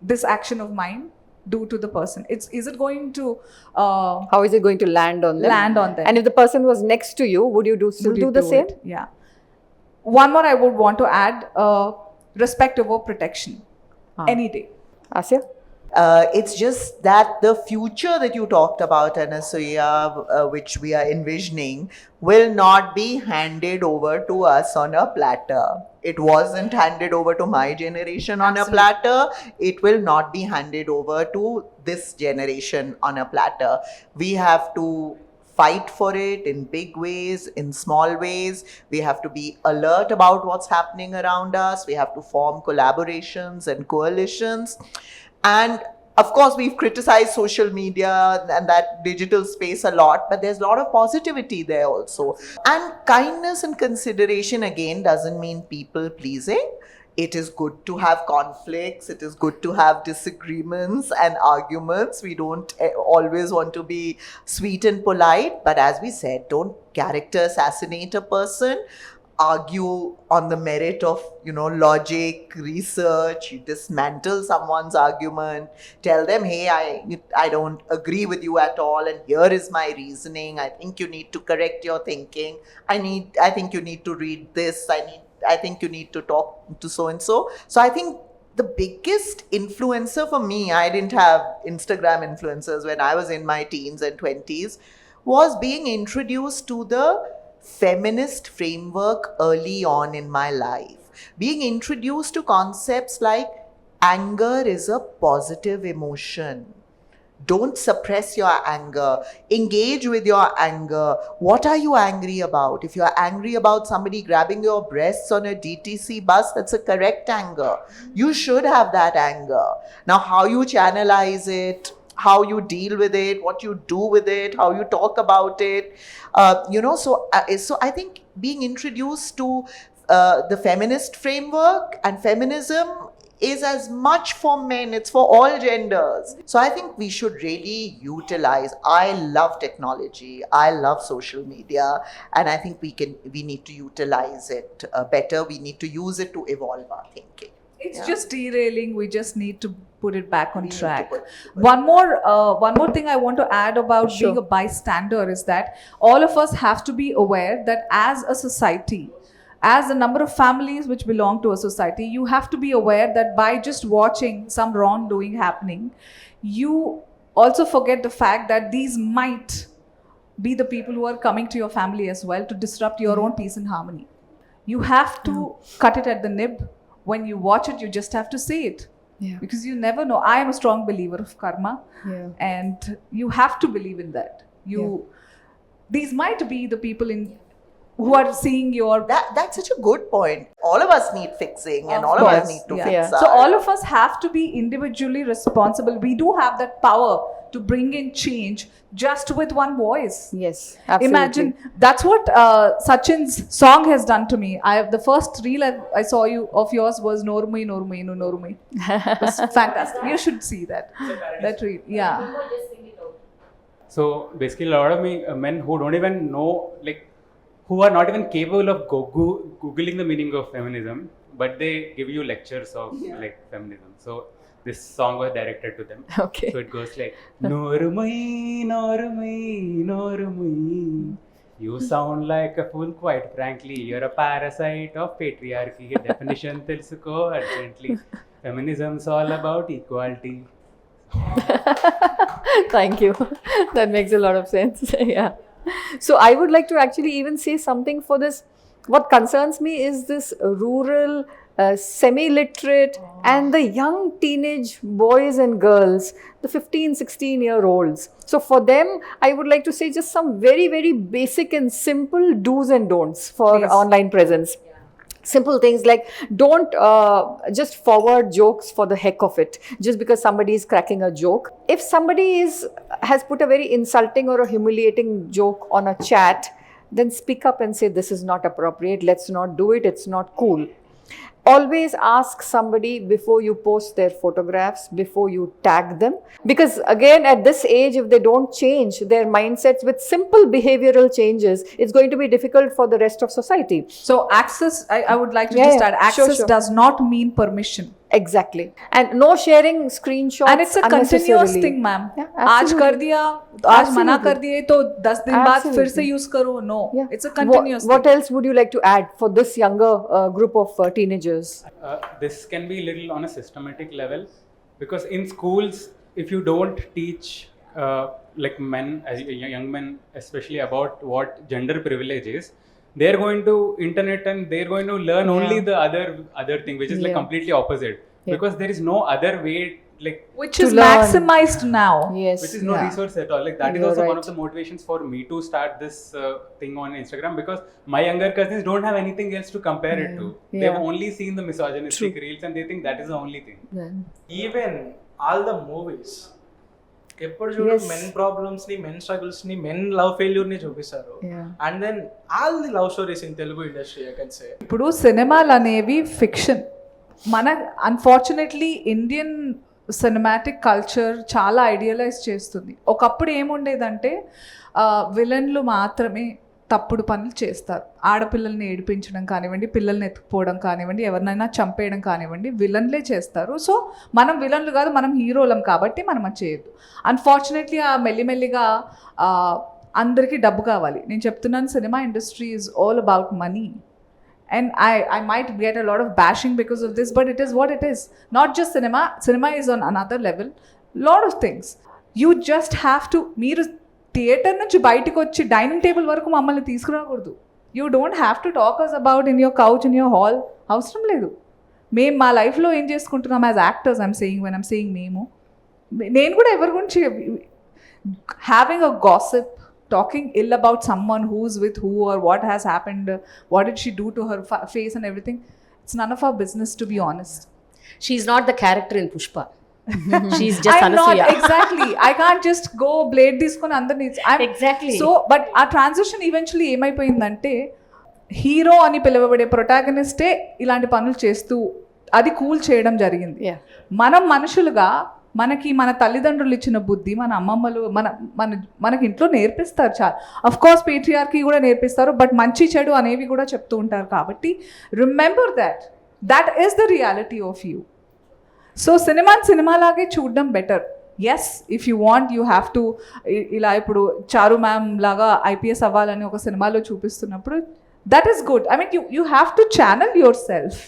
S6: this action of mine do to the person? Is it going to
S2: How is it going to land on them?
S6: land on them?
S2: And if the person was next to you, would you still
S6: Would you
S2: do the same?
S6: it? Yeah. One more I would want to add, respect over protection. Any day.
S2: Asya?
S1: It's just that the future that you talked about, Anasuya, which we are envisioning, will not be handed over to us on a platter. It wasn't handed over to my generation on a platter. It will not be handed over to this generation on a platter. We have to fight for it in big ways, in small ways. We have to be alert about what's happening around us. We have to form collaborations and coalitions. And of course, we've criticized social media and that digital space a lot, but there's a lot of positivity there also. And kindness and consideration, again, doesn't mean people pleasing. It is good to have conflicts. It is good to have disagreements and arguments. We don't always want to be sweet and polite. But as we said, don't character assassinate a person. Argue on the merit of, logic, research. You dismantle someone's argument. Tell them, hey, I don't agree with you at all, and here is my reasoning. I think you need to correct your thinking. I think you need to read this. I think you need to talk to so and so. So I think the biggest influencer for me, I didn't have Instagram influencers when I was in my teens and 20s, was being introduced to the feminist framework early on in my life. Being introduced to concepts like anger is a positive emotion. Don't suppress your anger. Engage with your anger. What are you angry about? If you are angry about somebody grabbing your breasts on a DTC bus, that's a correct anger. You should have that anger. Now, how you channelize it, how you deal with it, what you do with it, how you talk about it, so I think being introduced to the feminist framework and feminism is as much for men. It's for all genders. So I think we should really utilize. I love technology. I love social media, and I think we need to utilize it better. We need to use it to evolve our thinking.
S6: It's just derailing. We just need to put it back on track. One more thing I want to add about being a bystander is that all of us have to be aware that as a society, as a number of families which belong to a society, you have to be aware that by just watching some wrongdoing happening, you also forget the fact that these might be the people who are coming to your family as well to disrupt your own peace and harmony. You have to cut it at the nib. When you watch it, you just have to say it.
S2: Yeah.
S6: Because you never know. I am a strong believer of karma, and you have to believe in that. These might be the people who are seeing your.
S1: That's such a good point. All of us need fixing, and all of us need to fix.
S6: So all of us have to be individually responsible. We do have that power to bring in change just with one voice.
S2: Yes, absolutely.
S6: Imagine, that's what Sachin's song has done to me. The first reel I saw of yours was Normai, Normai, no Normai. It was fantastic. You should see that. That reel, yeah.
S4: So basically, a lot of men who don't even know, like, who are not even capable of googling the meaning of feminism, but they give you lectures of like feminism. So this song was directed to them.
S2: Okay.
S4: So it goes like, Normai, Normai, Normai. You sound like a fool, quite frankly. You're a parasite of patriarchy. Definition telsuko urgently. Feminism's all about equality.
S2: Thank you. That makes a lot of sense. Yeah. So I would like to actually even say something for this. What concerns me is this rural, semi-literate and the young teenage boys and girls, the 15, 16-year-olds. So for them, I would like to say just some very, very basic and simple do's and don'ts for online presence. Simple things like don't just forward jokes for the heck of it, just because somebody is cracking a joke. If somebody has put a very insulting or a humiliating joke on a chat, then speak up and say, this is not appropriate, let's not do it, it's not cool. Always ask somebody before you post their photographs, before you tag them. Because again, at this age, if they don't change their mindsets with simple behavioral changes, it's going to be difficult for the rest of society.
S6: So access, I would like to add, access does not mean permission.
S2: Exactly. And no sharing screenshots.
S6: And it's a continuous thing, ma'am. आज कर दिया, आज मना कर दिए तो 10 दिन बाद फिर से use करो. No, it's a continuous
S2: What
S6: thing.
S2: else would you like to add for this younger group of teenagers?
S4: This can be a little on a systematic level, because in schools, if you don't teach like men, as young men especially, about what gender privilege is, they're going to internet and they're going to learn only the other thing, which is like completely opposite, because there is no other way, like,
S6: which is maximized now.
S2: Yes.
S4: Which is no resource at all. Like that is also one of the motivations for me to start this thing on Instagram, because my younger cousins don't have anything else to compare it to. They've only seen the misogynistic reels and they think that is the only thing.
S3: Even all the movies, ఎప్పుడు చూడు men problems ని, men struggles ని, men love failure ని చూపిస్తారు. And then all the love stories in Telugu industry I can say.
S6: ఇప్పుడు సినిమాలు అనేవి fiction. Unfortunately Indian cinematic culture చాలా ఐడియలైజ్ చేస్తుంది. ఒకప్పుడు ఏముండేదంటే విలన్లు మాత్రమే తప్పుడు పనులు చేస్తారు. ఆడపిల్లల్ని ఏడిపించడం కానివ్వండి, పిల్లల్ని ఎత్తుకుపోవడం కానివ్వండి, ఎవరినైనా చంపేయడం కానివ్వండి, విలన్లే చేస్తారు. సో మనం విలన్లు కాదు, మనం హీరోలం కాబట్టి మనం అది చేయొద్దు. అన్ఫార్చునేట్లీ మెల్లిమెల్లిగా అందరికీ డబ్బు కావాలి. నేను చెప్తున్నాను, cinema industry is all about money. And I might get a lot of bashing because of this, but it is what it is. Not just cinema. Cinema is on another level. Lot of things. You just have to, మీరు theatre నుంచి బయటకు వచ్చి dining table వరకు మమ్మల్ని తీసుకురాకూడదు. You don't have to talk us about in your couch, in your hall. అవసరం లేదు. మేము మా లైఫ్లో ఏం చేసుకుంటున్నాం యాజ్ యాక్టర్స్, ఐమ్ సేయింగ్ మేము, నేను కూడా ఎవరి గురించి having a gossip, talking ill about someone who's with who or what has happened, what did she do to her face and everything, it's none of our business, to be honest.
S5: She's not the character in Pushpa. She's just Anasuya.
S6: Not exactly. I can't just go blade తీసుకొని అందరినీ.
S5: Exactly.
S6: So but ఆ transition eventually ఏమైపోయిందంటే, hero అని పిలువబడే ప్రొటాగనిస్టే ఇలాంటి పనులు చేస్తూ అది కూల్ చేయడం జరిగింది. మనం మనుషులుగా మన తల్లిదండ్రులు ఇచ్చిన బుద్ధి, మన అమ్మమ్మలు మనకి ఇంట్లో నేర్పిస్తారు. చాలా అఫ్ కోర్స్ పేట్రియార్కీ కూడా నేర్పిస్తారు, బట్ మంచి చెడు అనేవి కూడా చెప్తూ ఉంటారు. కాబట్టి remember that is the reality of you. So సినిమాలాగే చూడడం better. Yes, if you want you have to, ఇలా ఇప్పుడు చారు మ్యామ్ లాగా ఐపీఎస్ అవ్వాలని ఒక సినిమాలో చూపిస్తున్నప్పుడు, that is good. I mean you have to channel yourself.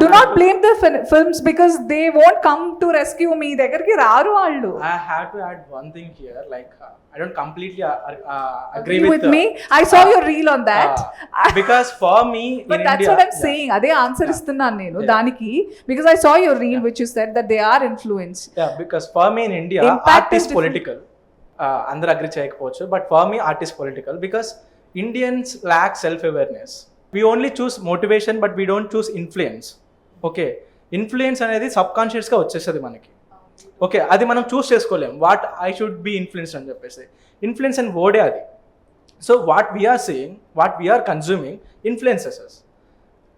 S6: Do not blame the films because they won't come to rescue me. దగ్గరికి రారు వాళ్ళు.
S3: I have to add one thing here, like I don't completely agree
S6: with me. I saw your reel on that.
S3: Because for me,
S6: But
S3: in
S6: that's
S3: India,
S6: what I'm saying. అదే answer ఇస్తున్నాను నేను దానికి, because I saw your reel which you said that they are influenced.
S3: Yeah, because for me in India,
S6: Impact
S3: art
S6: is
S3: is political. అందరూ agri చేయకపోవచ్చు, but for me art is political because Indians lack self-awareness. We only choose motivation, but we don't choose influence. Okay, influence అనేది సబ్కాన్షియస్గా వచ్చేస్తుంది మనకి. Okay, అది మనం choose చేసుకోలేం. What I should be influence అని చెప్పేసి ఇన్ఫ్లుయెన్స్ అండ్ వర్డే అది. So what we're seeing, what we're consuming influences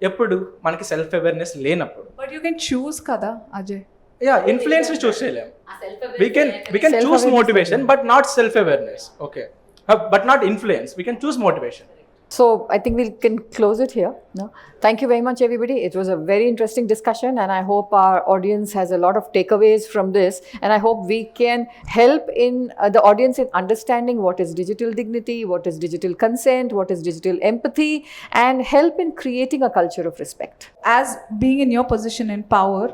S3: ఎప్పుడు మనకి సెల్ఫ్ అవేర్నెస్ లేనప్పుడు.
S6: But you can choose కదా అజయ్.
S3: యా, ఇన్ఫ్లుయెన్స్ ని చూస్ చేయలేం. we can choose motivation but not self awareness. Okay, but not influence. We can choose motivation.
S2: So I think we can close it here. No? Thank you very much, everybody. It was a very interesting discussion, and I hope our audience has a lot of takeaways from this. And I hope we can help in the audience in understanding what is digital dignity, what is digital consent, what is digital empathy, and help in creating a culture of respect.
S6: As being in your position in power,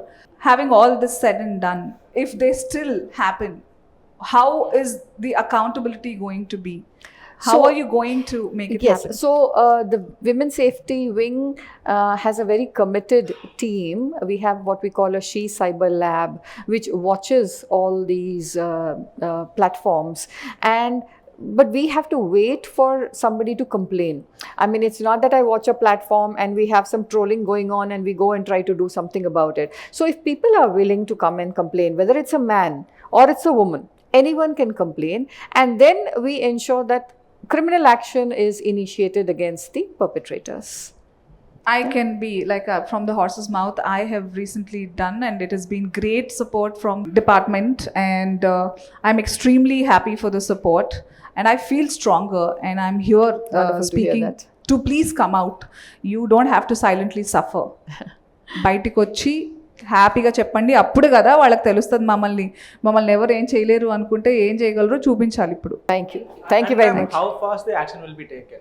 S6: having all this said and done, if they still happen, how is the accountability going to be? How are you going to make it happen?
S2: So the Women's Safety Wing has a very committed team. We have what we call a She Cyber Lab, which watches all these platforms. But we have to wait for somebody to complain. I mean, it's not that I watch a platform and we have some trolling going on and we go and try to do something about it. So if people are willing to come and complain, whether it's a man or it's a woman, anyone can complain. And then we ensure that criminal action is initiated against the perpetrators.
S6: I can be like from the horse's mouth. I have recently done, and it has been great support from department, and I'm extremely happy for the support, and I feel stronger, and I'm here speaking to please come out. You don't have to silently suffer. బయటికి వచ్చి హ్యాపీగా చెప్పండి, అప్పుడు కదా వాళ్ళకి తెలుస్తుంది మమ్మల్ని ఎవరు ఏం చేయలేరు అనుకుంటే ఏం చేయగలరో చూపించాలి ఇప్పుడు.
S2: Thank you very much.
S3: How fast the action will be taken?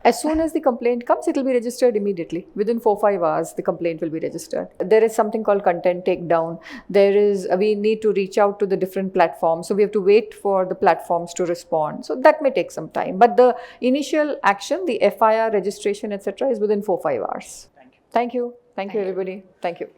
S2: As soon as the complaint comes, it will be registered immediately. Within 4-5 hours, the complaint will be registered. There is something called content takedown. We need to reach out to the different platforms. So we have to wait for the platforms to respond. So that may take some time. But the initial action, the FIR registration, etc., is within 4-5 hours.
S3: Thank you.
S2: Thank you. Thank you, everybody. Thank you.